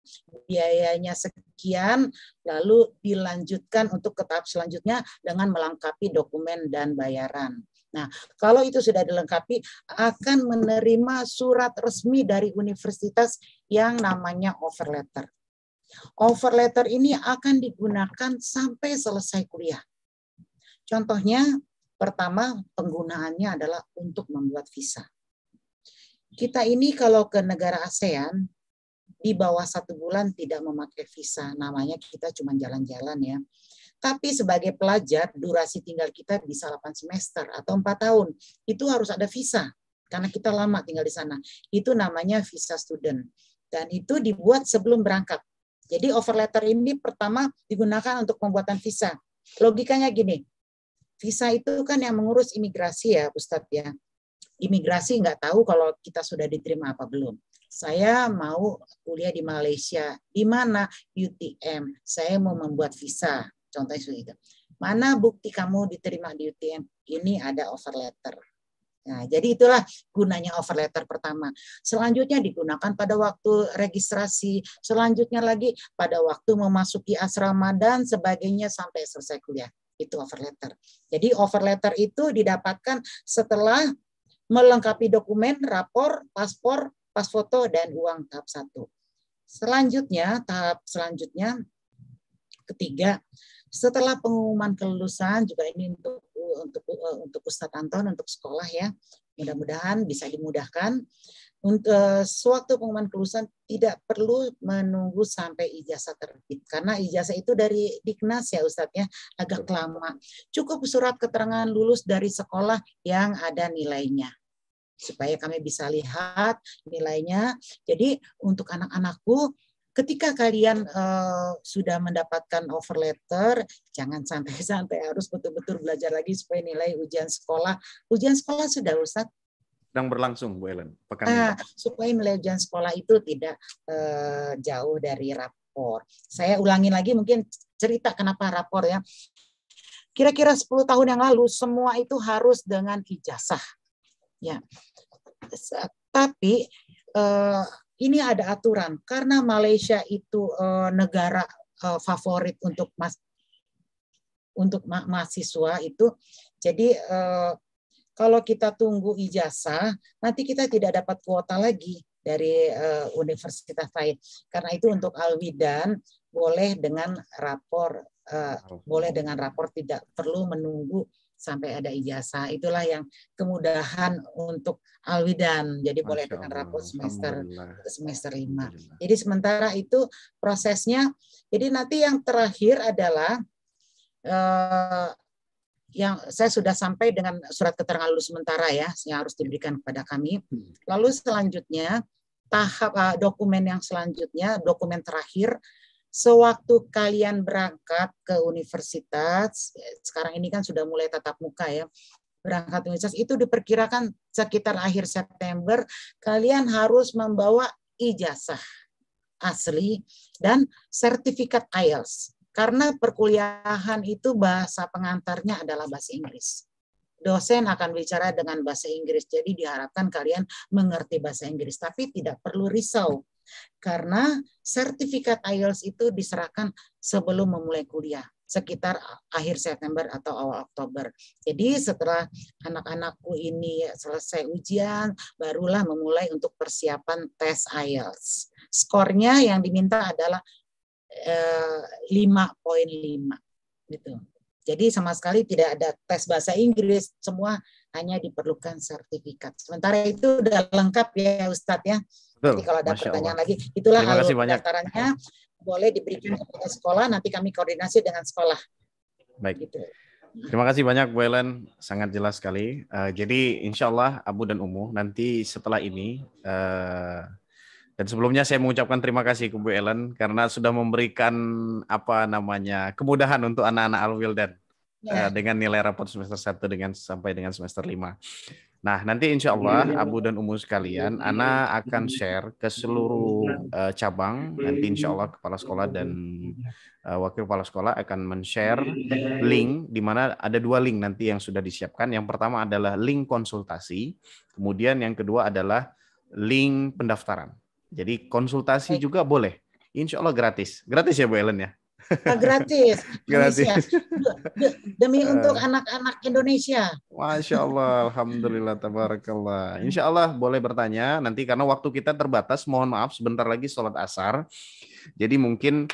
biayanya sekian, lalu dilanjutkan untuk ke tahap selanjutnya dengan melengkapi dokumen dan bayaran. Nah, kalau itu sudah dilengkapi, akan menerima surat resmi dari universitas yang namanya offer letter. Offer letter ini akan digunakan sampai selesai kuliah. Contohnya, pertama penggunaannya adalah untuk membuat visa. Kita ini kalau ke negara ASEAN, di bawah 1 bulan tidak memakai visa, namanya kita cuma jalan-jalan ya. Tapi sebagai pelajar, durasi tinggal kita bisa 8 semester atau 4 tahun. Itu harus ada visa, karena kita lama tinggal di sana. Itu namanya visa student. Dan itu dibuat sebelum berangkat. Jadi offer letter ini pertama digunakan untuk pembuatan visa. Logikanya gini, visa itu kan yang mengurus imigrasi ya Ustadz ya. Imigrasi nggak tahu kalau kita sudah diterima apa belum. Saya mau kuliah di Malaysia. Di mana? UTM. Saya mau membuat visa. Contohnya seperti itu. Mana bukti kamu diterima di UTM? Ini ada offer letter. Nah, jadi itulah gunanya offer letter pertama. Selanjutnya digunakan pada waktu registrasi. Selanjutnya lagi pada waktu memasuki asrama dan sebagainya sampai selesai kuliah. Itu offer letter. Jadi offer letter itu didapatkan setelah melengkapi dokumen, rapor, paspor, pas foto, dan uang tahap 1. Selanjutnya, tahap selanjutnya, ketiga, setelah pengumuman kelulusan, juga ini untuk Ustadz Anton, untuk sekolah ya, mudah-mudahan bisa dimudahkan. Untuk sewaktu pengumuman kelulusan tidak perlu menunggu sampai ijazah terbit, karena ijazah itu dari Diknas ya Ustadz ya, agak lama. Cukup surat keterangan lulus dari sekolah yang ada nilainya, supaya kami bisa lihat nilainya. Jadi untuk anak-anakku, ketika kalian sudah mendapatkan offer letter, jangan santai-santai, harus betul-betul belajar lagi supaya nilai ujian sekolah sudah Ustadz. Sedang berlangsung Bu Ellen. Supaya nilai ujian sekolah itu tidak jauh dari rapor. Saya ulangi lagi mungkin cerita kenapa rapor ya. Kira-kira 10 tahun yang lalu semua itu harus dengan ijazah. Ya. Tapi ini ada aturan karena Malaysia itu negara favorit untuk mahasiswa itu. Jadi kalau kita tunggu ijazah, nanti kita tidak dapat kuota lagi dari universitas lain. Karena itu untuk Alwidan boleh dengan rapor, tidak perlu menunggu sampai ada ijazah. Itulah yang kemudahan untuk Alwidan. Jadi boleh dengan rapor semester 5. Jadi sementara itu prosesnya. Jadi nanti yang terakhir adalah yang saya sudah sampai dengan surat keterangan lulus sementara ya, yang harus diberikan kepada kami. Lalu selanjutnya tahap dokumen yang selanjutnya, dokumen terakhir. Sewaktu kalian berangkat ke universitas, sekarang ini kan sudah mulai tatap muka ya, berangkat universitas itu diperkirakan sekitar akhir September, kalian harus membawa ijazah asli dan sertifikat IELTS. Karena perkuliahan itu bahasa pengantarnya adalah bahasa Inggris. Dosen akan bicara dengan bahasa Inggris, jadi diharapkan kalian mengerti bahasa Inggris, tapi tidak perlu risau. Karena sertifikat IELTS itu diserahkan sebelum memulai kuliah, sekitar akhir September atau awal Oktober. Jadi setelah anak-anakku ini selesai ujian, barulah memulai untuk persiapan tes IELTS. Skornya yang diminta adalah 5.5 gitu. Jadi sama sekali tidak ada tes bahasa Inggris, semua hanya diperlukan sertifikat. Sementara itu udah lengkap ya Ustadz ya. Jadi kalau ada pertanyaan lagi, itulah alur pendaftarannya. Boleh diberikan kepada sekolah, nanti kami koordinasi dengan sekolah. Baik. Gitu. Terima kasih banyak Bu Ellen, sangat jelas sekali. Jadi insya Allah Abu dan Umu nanti setelah ini, dan sebelumnya saya mengucapkan terima kasih ke Bu Ellen karena sudah memberikan kemudahan untuk anak-anak Al-Wildan dengan nilai rapor semester 1 sampai dengan semester 5. Nah, nanti insya Allah Abu dan Umu sekalian, Ana akan share ke seluruh cabang. Nanti insya Allah kepala sekolah dan wakil kepala sekolah akan men-share link, di mana ada 2 link nanti yang sudah disiapkan. Yang pertama adalah link konsultasi, kemudian yang kedua adalah link pendaftaran. Jadi konsultasi juga boleh. Insya Allah gratis. Gratis ya Bu Ellen ya? Gratis. Gratis. Demi untuk anak-anak Indonesia. Masya Allah, Alhamdulillah, Tabarakallah. Insya Allah boleh bertanya nanti karena waktu kita terbatas. Mohon maaf, sebentar lagi sholat asar. Jadi mungkin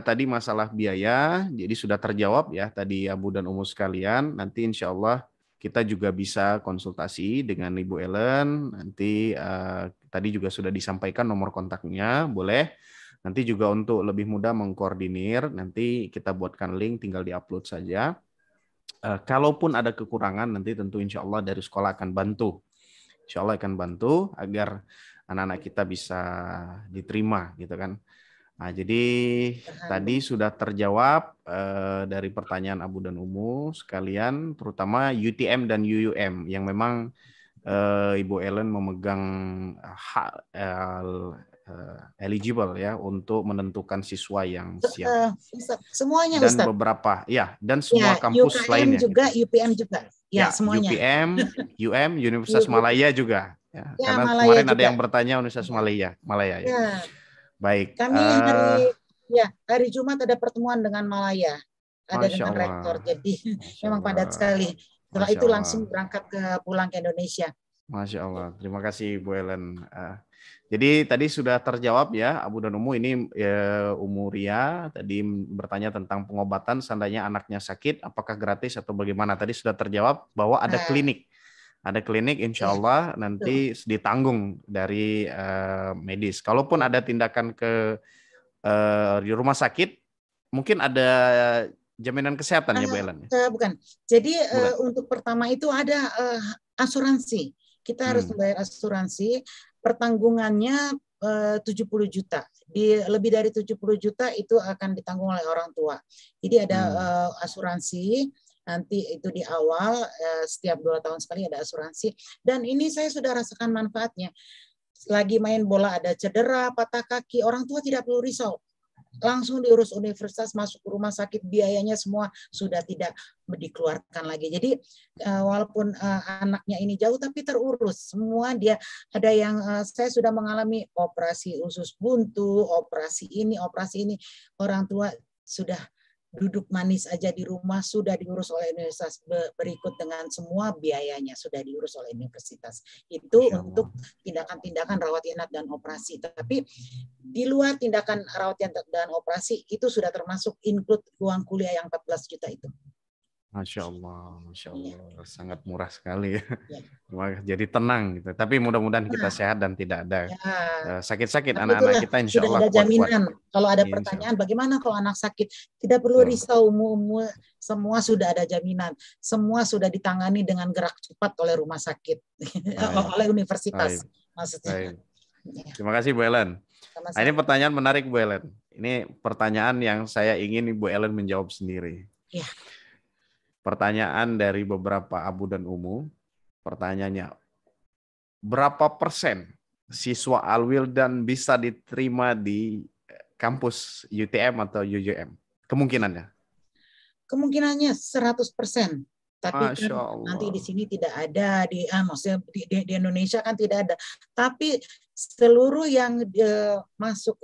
tadi masalah biaya, jadi sudah terjawab ya tadi Abu dan Umu sekalian. Nanti insya Allah kita juga bisa konsultasi dengan Ibu Ellen. Nanti tadi juga sudah disampaikan nomor kontaknya, boleh. Nanti juga untuk lebih mudah mengkoordinir, nanti kita buatkan link, tinggal diupload saja. Kalaupun ada kekurangan, nanti tentu insya Allah dari sekolah akan bantu. Insya Allah akan bantu agar anak-anak kita bisa diterima, gitu kan. Nah, jadi tadi sudah terjawab dari pertanyaan Abu dan Umu sekalian, terutama UTM dan UUM yang memang Ibu Ellen memegang hak eligible ya untuk menentukan siswa yang siap. Semuanya Dan Ustaz. beberapa ya, dan semua Ya, kampus UKM lainnya juga, gitu. UPM juga. Ya, semuanya. UPM, UM, Universitas Malaya juga. Ya, Ya, karena Malaya kemarin juga ada yang bertanya Universitas Malaya ya. Ya. Baik. Kami hari Jumat ada pertemuan dengan Malaya, ada Masya dengan Allah. rektor. Jadi Masya memang Allah. padat sekali. Setelah Masya itu Allah. langsung berangkat pulang ke Indonesia. Masya Allah. Terima kasih Bu Ellen. Jadi tadi sudah terjawab ya, Abu dan Umu ini Umu Ria tadi bertanya tentang pengobatan seandainya anaknya sakit, apakah gratis atau bagaimana. Tadi sudah terjawab bahwa ada klinik. Ada klinik insya Allah nanti ditanggung dari medis. Kalaupun ada tindakan ke di rumah sakit, mungkin ada jaminan kesehatan ya Bu Ellen? Bukan. Jadi Bukan. untuk pertama itu ada asuransi. Kita harus membayar asuransi. Pertanggungannya 70 juta. Lebih dari 70 juta itu akan ditanggung oleh orang tua. Jadi ada asuransi. Nanti itu di awal setiap 2 tahun sekali ada asuransi. Dan ini saya sudah rasakan manfaatnya. Lagi main bola ada cedera, patah kaki, orang tua tidak perlu risau. Langsung diurus universitas, masuk ke rumah sakit, biayanya semua sudah tidak dikeluarkan lagi. Jadi walaupun anaknya ini jauh tapi terurus semua. Dia ada yang saya sudah mengalami operasi usus buntu, operasi ini, orang tua sudah duduk manis aja di rumah, sudah diurus oleh universitas berikut dengan semua biayanya sudah diurus oleh universitas. Itu untuk tindakan-tindakan rawat inap dan operasi. Tapi di luar tindakan rawat inap dan operasi itu sudah termasuk include uang kuliah yang 14 juta itu. Masya Allah, sangat murah sekali ya. Jadi tenang gitu. Tapi mudah-mudahan kita sehat dan tidak ada sakit-sakit anak-anak kita. Insya Allah sudah ada jaminan. Kalau ada Insya pertanyaan, bagaimana kalau anak sakit? Tidak perlu risau, semua sudah ada jaminan. Semua sudah ditangani dengan gerak cepat oleh rumah sakit, oleh universitas. Maksudnya. Terima kasih Bu Ellen. Nah, ini pertanyaan menarik Bu Ellen. Ini pertanyaan yang saya ingin Bu Ellen menjawab sendiri. Ya. Pertanyaan dari beberapa Abu dan Umu. Pertanyaannya, berapa persen siswa Al-Wildan bisa diterima di kampus UTM atau UJM? Kemungkinannya? Kemungkinannya 100%. Tapi kan nanti di sini tidak ada, maksudnya di Indonesia kan tidak ada. Tapi seluruh yang masuk,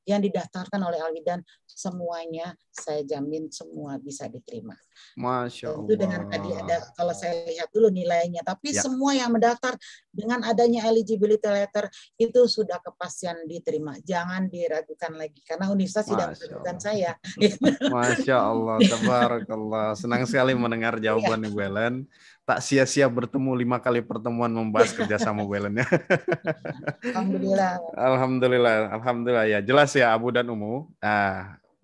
yang didaftarkan oleh Al-Wildan, semuanya saya jamin semua bisa diterima. Masya Allah. Itu dengan tadi ada, kalau saya lihat dulu nilainya, tapi semua yang mendaftar dengan adanya eligibility letter itu sudah kepastian diterima. Jangan diragukan lagi karena universitas tidak meragukan saya. Masya Allah, tabarakallah. Senang sekali mendengar jawaban Ibu Ellen. Tak sia-sia bertemu 5 kali pertemuan membahas kerjasama Bu Ellen. Alhamdulillah ya. Jelas ya Abu dan Umu.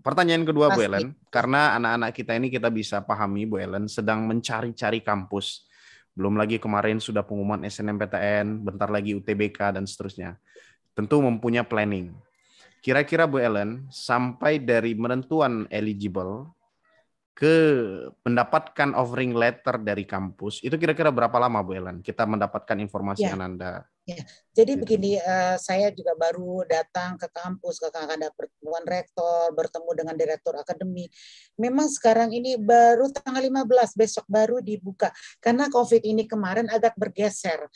Pertanyaan kedua Bu Ellen, karena anak-anak kita ini kita bisa pahami Bu Ellen sedang mencari-cari kampus. Belum lagi kemarin sudah pengumuman SNMPTN, bentar lagi UTBK dan seterusnya. Tentu mempunyai planning. Kira-kira Bu Ellen, sampai dari menentuan eligible ke mendapatkan offering letter dari kampus, itu kira-kira berapa lama Bu Ellen kita mendapatkan informasi Anda? Ya, jadi begini, saya juga baru datang ke kampus, ada pertemuan rektor, bertemu dengan direktur akademik. Memang sekarang ini baru tanggal 15, besok baru dibuka. Karena COVID ini kemarin agak bergeser,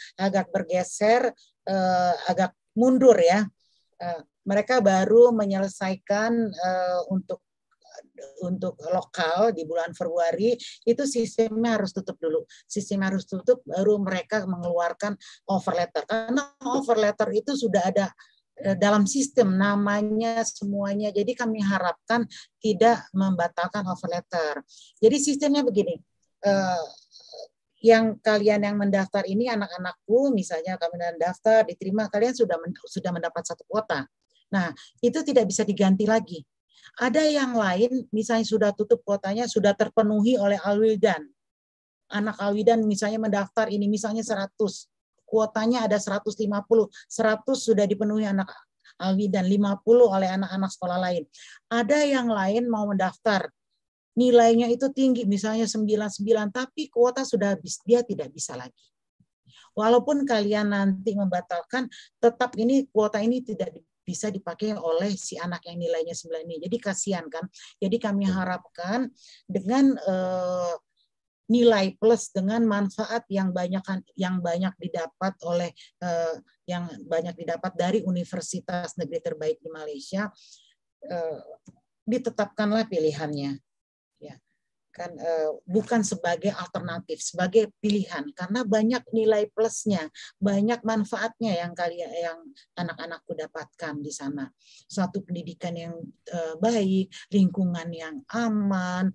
agak mundur ya. Mereka baru menyelesaikan untuk lokal di bulan Februari, itu sistemnya harus tutup dulu. Sistemnya harus tutup, baru mereka mengeluarkan offer letter. Karena offer letter itu sudah ada dalam sistem namanya semuanya. Jadi kami harapkan tidak membatalkan offer letter. Jadi sistemnya begini, yang kalian yang mendaftar ini anak-anakku, misalnya kami mendaftar diterima, kalian sudah mendapat 1 kuota. Nah, itu tidak bisa diganti lagi. Ada yang lain, misalnya sudah tutup kuotanya, sudah terpenuhi oleh Alwildan. Anak Alwildan misalnya mendaftar ini, misalnya 100. Kuotanya ada 150. 100 sudah dipenuhi anak Alwildan, 50 oleh anak-anak sekolah lain. Ada yang lain mau mendaftar, nilainya itu tinggi, misalnya 99, tapi kuota sudah habis, dia tidak bisa lagi. Walaupun kalian nanti membatalkan, tetap ini kuota ini tidak bisa dipakai oleh si anak yang nilainya 9 ini. Jadi kasihan kan. Jadi kami harapkan dengan nilai plus, dengan manfaat yang banyak didapat oleh yang banyak didapat dari universitas negeri terbaik di Malaysia, ditetapkanlah pilihannya. Ya. Kan bukan sebagai alternatif, sebagai pilihan, karena banyak nilai plusnya, banyak manfaatnya yang anak-anakku dapatkan di sana. Suatu pendidikan yang baik, lingkungan yang aman,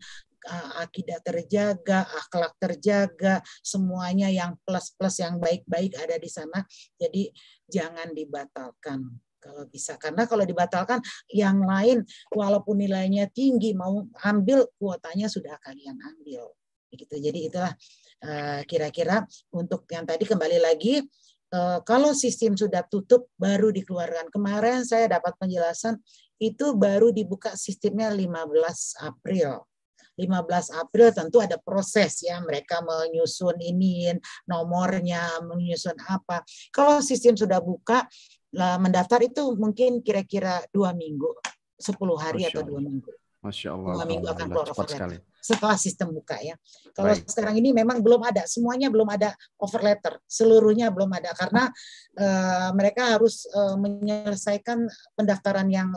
akidah terjaga, akhlak terjaga, semuanya yang plus-plus, yang baik-baik ada di sana. Jadi jangan dibatalkan kalau bisa, karena kalau dibatalkan yang lain walaupun nilainya tinggi mau ambil, kuotanya sudah kalian ambil gitu. Jadi itulah kira-kira untuk yang tadi. Kembali lagi, kalau sistem sudah tutup baru dikeluarkan. Kemarin saya dapat penjelasan itu baru dibuka sistemnya 15 April. 15 April tentu ada proses ya, mereka menyusun nomornya, menyusun apa. Kalau sistem sudah buka, mendaftar itu mungkin kira-kira 2 minggu, 10 hari atau 2 minggu. Masya Allah. 2 minggu akan keluar cepat offer sekali. letter. Setelah sistem buka ya. Kalau sekarang ini memang belum ada, semuanya belum ada offer letter, seluruhnya belum ada, karena mereka harus menyelesaikan pendaftaran yang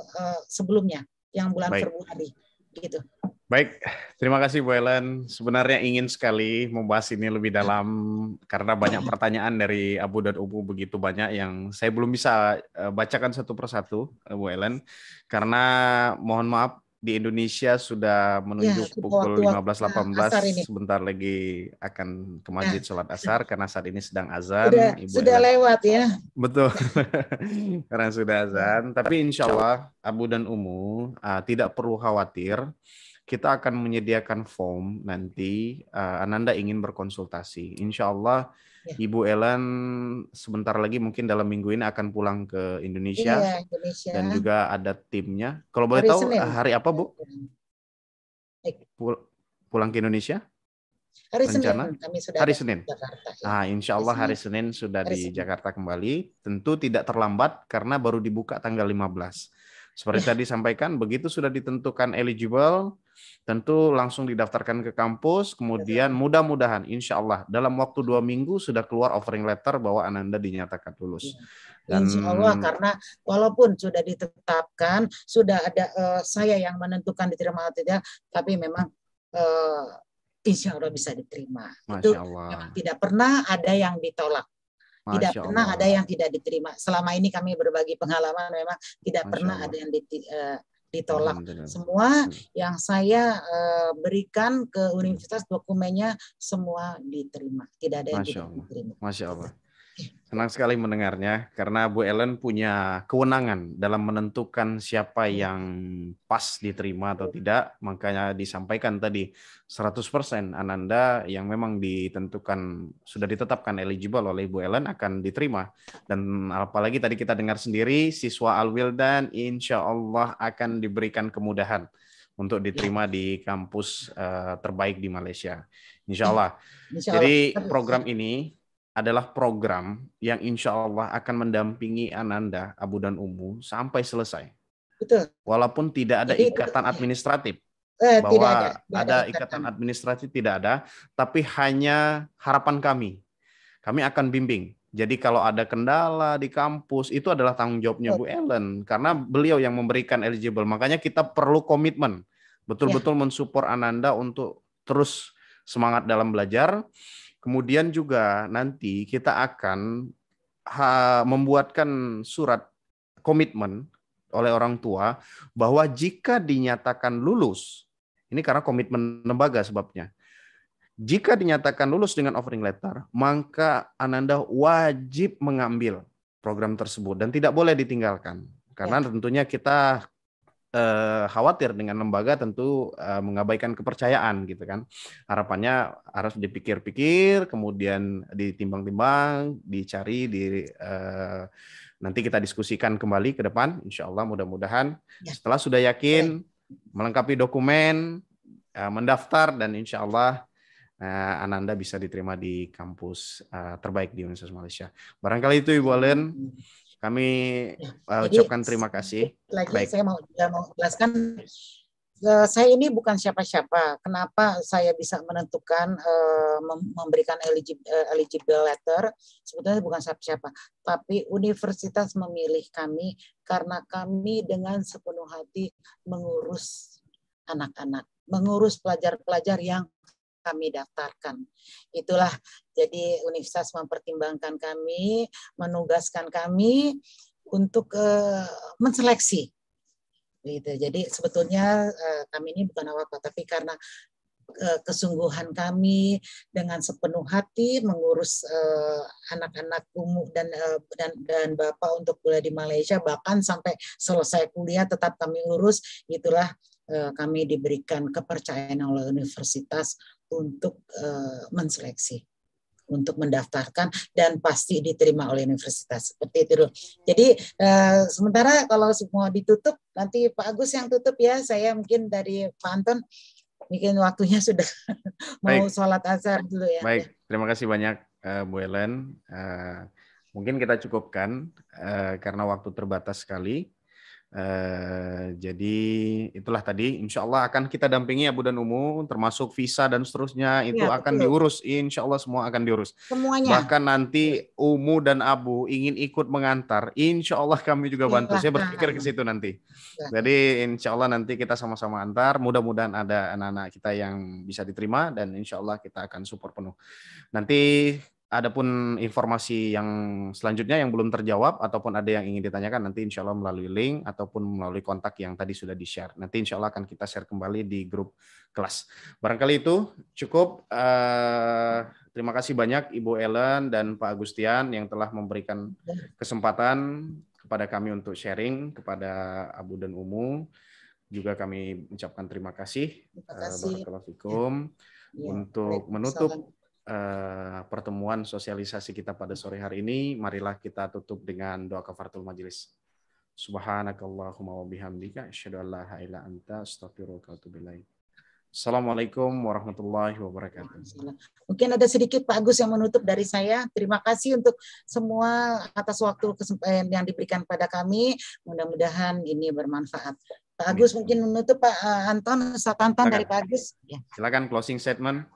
sebelumnya, yang bulan Februari gitu. Baik, terima kasih Bu Ellen. Sebenarnya ingin sekali membahas ini lebih dalam karena banyak pertanyaan dari Abu dan Umu, begitu banyak yang saya belum bisa bacakan satu persatu, Bu Ellen. Karena mohon maaf, di Indonesia sudah menunjuk pukul 15.18, sebentar lagi akan ke masjid sholat asar karena saat ini sedang azan. Sudah lewat ya. Betul, karena sudah azan. Tapi insya Allah Abu dan Umu tidak perlu khawatir. Kita akan menyediakan form nanti. Ananda ingin berkonsultasi. Insya Allah Ibu Ellen sebentar lagi mungkin dalam minggu ini akan pulang ke Indonesia. Iya, Indonesia. Dan juga ada timnya. Kalau boleh tahu Senin. Hari apa Bu? Pulang ke Indonesia? Hari Rencana? Senin. Kami sudah hari Senin. Jakarta, ya. Insya Allah hari Senin sudah di Jakarta kembali. Tentu tidak terlambat karena baru dibuka tanggal 15. Seperti tadi sampaikan, begitu sudah ditentukan eligible, tentu langsung didaftarkan ke kampus, kemudian mudah-mudahan insya Allah dalam waktu 2 minggu sudah keluar offering letter bahwa Ananda dinyatakan lulus. Dan insya Allah, karena walaupun sudah ditetapkan, sudah ada saya yang menentukan diterima atau tidak, tapi memang insya Allah bisa diterima. Itu memang tidak pernah ada yang ditolak. Tidak pernah ada yang tidak diterima. Selama ini kami berbagi pengalaman, memang tidak pernah ada yang ditolak. Semua yang saya berikan ke universitas, dokumennya semua diterima. Tidak ada yang tidak diterima. Masya Allah. Senang sekali mendengarnya, karena Bu Ellen punya kewenangan dalam menentukan siapa yang pas diterima atau tidak. Makanya disampaikan tadi 100% Ananda yang memang ditentukan, sudah ditetapkan eligible oleh Bu Ellen akan diterima. Dan apalagi tadi kita dengar sendiri, siswa Al-Wildan insya Allah akan diberikan kemudahan untuk diterima di kampus terbaik di Malaysia. Insya Allah. Jadi program ini adalah program yang insya Allah akan mendampingi Ananda, Abu dan Umu sampai selesai. Betul. Walaupun tidak ada ikatan administratif. Bahwa ada ikatan administratif tidak ada, tapi hanya harapan kami. Kami akan bimbing. Jadi kalau ada kendala di kampus, itu adalah tanggung jawabnya Bu Ellen. Karena beliau yang memberikan eligible. Makanya kita perlu komitmen. Betul-betul mensupport Ananda untuk terus semangat dalam belajar. Kemudian juga nanti kita akan membuatkan surat komitmen oleh orang tua bahwa jika dinyatakan lulus, ini karena komitmen lembaga sebabnya, jika dinyatakan lulus dengan offering letter, maka Ananda wajib mengambil program tersebut dan tidak boleh ditinggalkan. Karena tentunya kita khawatir dengan lembaga tentu mengabaikan kepercayaan gitu kan. Harapannya harus dipikir-pikir, kemudian ditimbang-timbang, dicari, nanti kita diskusikan kembali ke depan. Insya Allah mudah-mudahan setelah sudah yakin, melengkapi dokumen, mendaftar, dan insya Allah Ananda bisa diterima di kampus terbaik di Universitas Malaysia. Barangkali itu Ibu Ellen. Kami ucapkan terima kasih. Lagi saya mau jelaskan, saya ini bukan siapa-siapa. Kenapa saya bisa menentukan memberikan eligible letter? Sebetulnya bukan siapa-siapa, tapi universitas memilih kami karena kami dengan sepenuh hati mengurus anak-anak, mengurus pelajar-pelajar yang kami daftarkan. Itulah, jadi universitas mempertimbangkan kami, menugaskan kami untuk menseleksi. Gitu. Jadi sebetulnya kami ini bukan apa-apa, tapi karena kesungguhan kami dengan sepenuh hati mengurus anak-anak umum dan Bapak untuk kuliah di Malaysia, bahkan sampai selesai kuliah tetap kami urus. Itulah kami diberikan kepercayaan oleh universitas untuk menseleksi, untuk mendaftarkan, dan pasti diterima oleh universitas. Seperti itu. Jadi sementara kalau semua ditutup, nanti Pak Agus yang tutup ya. Saya mungkin dari Pak Anton, mungkin waktunya sudah mau sholat asar dulu ya. Baik, terima kasih banyak Bu Ellen. Mungkin kita cukupkan karena waktu terbatas sekali. Jadi itulah tadi, insya Allah akan kita dampingi Abu dan Umu, termasuk visa dan seterusnya itu akan diurus, insya Allah semua akan diurus. Semuanya. Bahkan nanti Umu dan Abu ingin ikut mengantar, insya Allah kami juga bantu. Saya berpikir ke situ nanti. Jadi insya Allah nanti kita sama-sama antar, mudah-mudahan ada anak-anak kita yang bisa diterima, dan insya Allah kita akan support penuh. Nanti adapun informasi yang selanjutnya yang belum terjawab ataupun ada yang ingin ditanyakan, nanti insya Allah melalui link ataupun melalui kontak yang tadi sudah di-share. Nanti insya Allah akan kita share kembali di grup kelas. Barangkali itu cukup. Terima kasih banyak Ibu Ellen dan Pak Agustian yang telah memberikan kesempatan kepada kami untuk sharing kepada Abu dan Umu. Juga kami ucapkan terima kasih. Barakallahu fikum. Untuk menutup pertemuan sosialisasi kita pada sore hari ini, marilah kita tutup dengan doa kafaratul majelis. Subhanakallahumma wa bihamdika asyhadu an la ilaha illa anta astaghfiruka wa atubu ilaik. Assalamualaikum warahmatullahi wabarakatuh. Mungkin ada sedikit Pak Agus yang menutup dari saya. Terima kasih untuk semua atas waktu kesempatan yang diberikan pada kami. Mudah-mudahan ini bermanfaat. Pak Agus mungkin menutup, Pak Anton, Ustaz Anton dari Pak Agus. Ya. Silakan closing statement.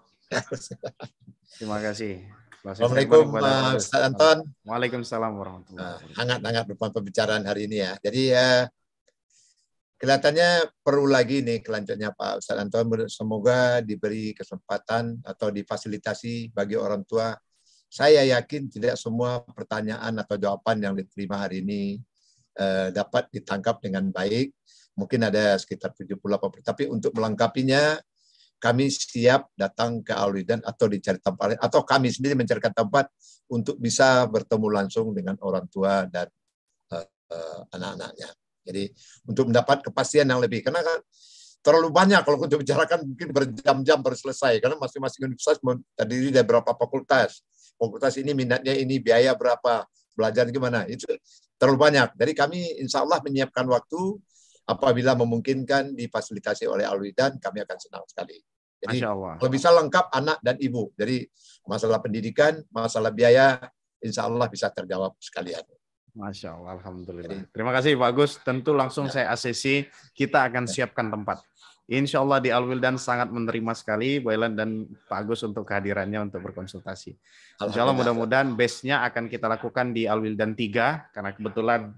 Terima kasih. Assalamualaikum Ustaz Anton. Waalaikumsalam warahmatullahi wabarakatuh. Hangat-hangat pembicaraan hari ini ya. Jadi kelihatannya perlu lagi nih kelanjutnya Pak Ustaz Anton. Semoga diberi kesempatan atau difasilitasi bagi orang tua. Saya yakin tidak semua pertanyaan atau jawaban yang diterima hari ini dapat ditangkap dengan baik. Mungkin ada sekitar 70-80%. Tapi untuk melengkapinya, kami siap datang ke Al-Wildan atau dicari tempat, atau kami sendiri mencarikan tempat untuk bisa bertemu langsung dengan orang tua dan anak-anaknya. Jadi untuk mendapat kepastian yang lebih, karena kan terlalu banyak kalau untuk bicarakan mungkin berjam-jam baru selesai, karena masing-masing universitas terdiri dari beberapa fakultas. Fakultas ini minatnya ini, biaya berapa, belajar gimana, itu terlalu banyak. Jadi kami insya Allah menyiapkan waktu. Apabila memungkinkan difasilitasi oleh Al-Wildan, kami akan senang sekali. Jadi kalau bisa lengkap anak dan ibu. Jadi masalah pendidikan, masalah biaya, insya Allah bisa terjawab sekalian. Masya Allah, alhamdulillah. Terima kasih Pak Agus. Tentu langsung saya ACC, kita akan siapkan tempat. Insya Allah di Al-Wildan sangat menerima sekali Bu Ellen dan Pak Agus untuk kehadirannya untuk berkonsultasi. Insya Allah mudah-mudahan base-nya akan kita lakukan di Al-Wildan 3, karena kebetulan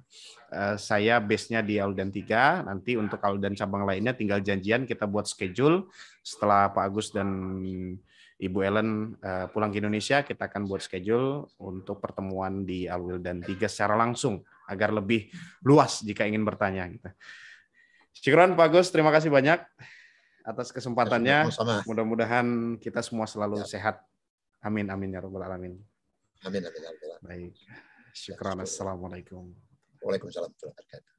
saya base-nya di Al-Wildan 3. Nanti untuk Al-Wildan cabang lainnya tinggal janjian, kita buat schedule. Setelah Pak Agus dan Ibu Ellen pulang ke Indonesia, kita akan buat schedule untuk pertemuan di Al-Wildan 3 secara langsung, agar lebih luas jika ingin bertanya. Syukran Pak Agus, terima kasih banyak atas kesempatannya. Mudah-mudahan kita semua selalu sehat. Amin, amin ya rabbal alamin. Amin, amin. Baik, syukran. Assalamualaikum. Waalaikumsalam warahmatullahi wabarakatuh.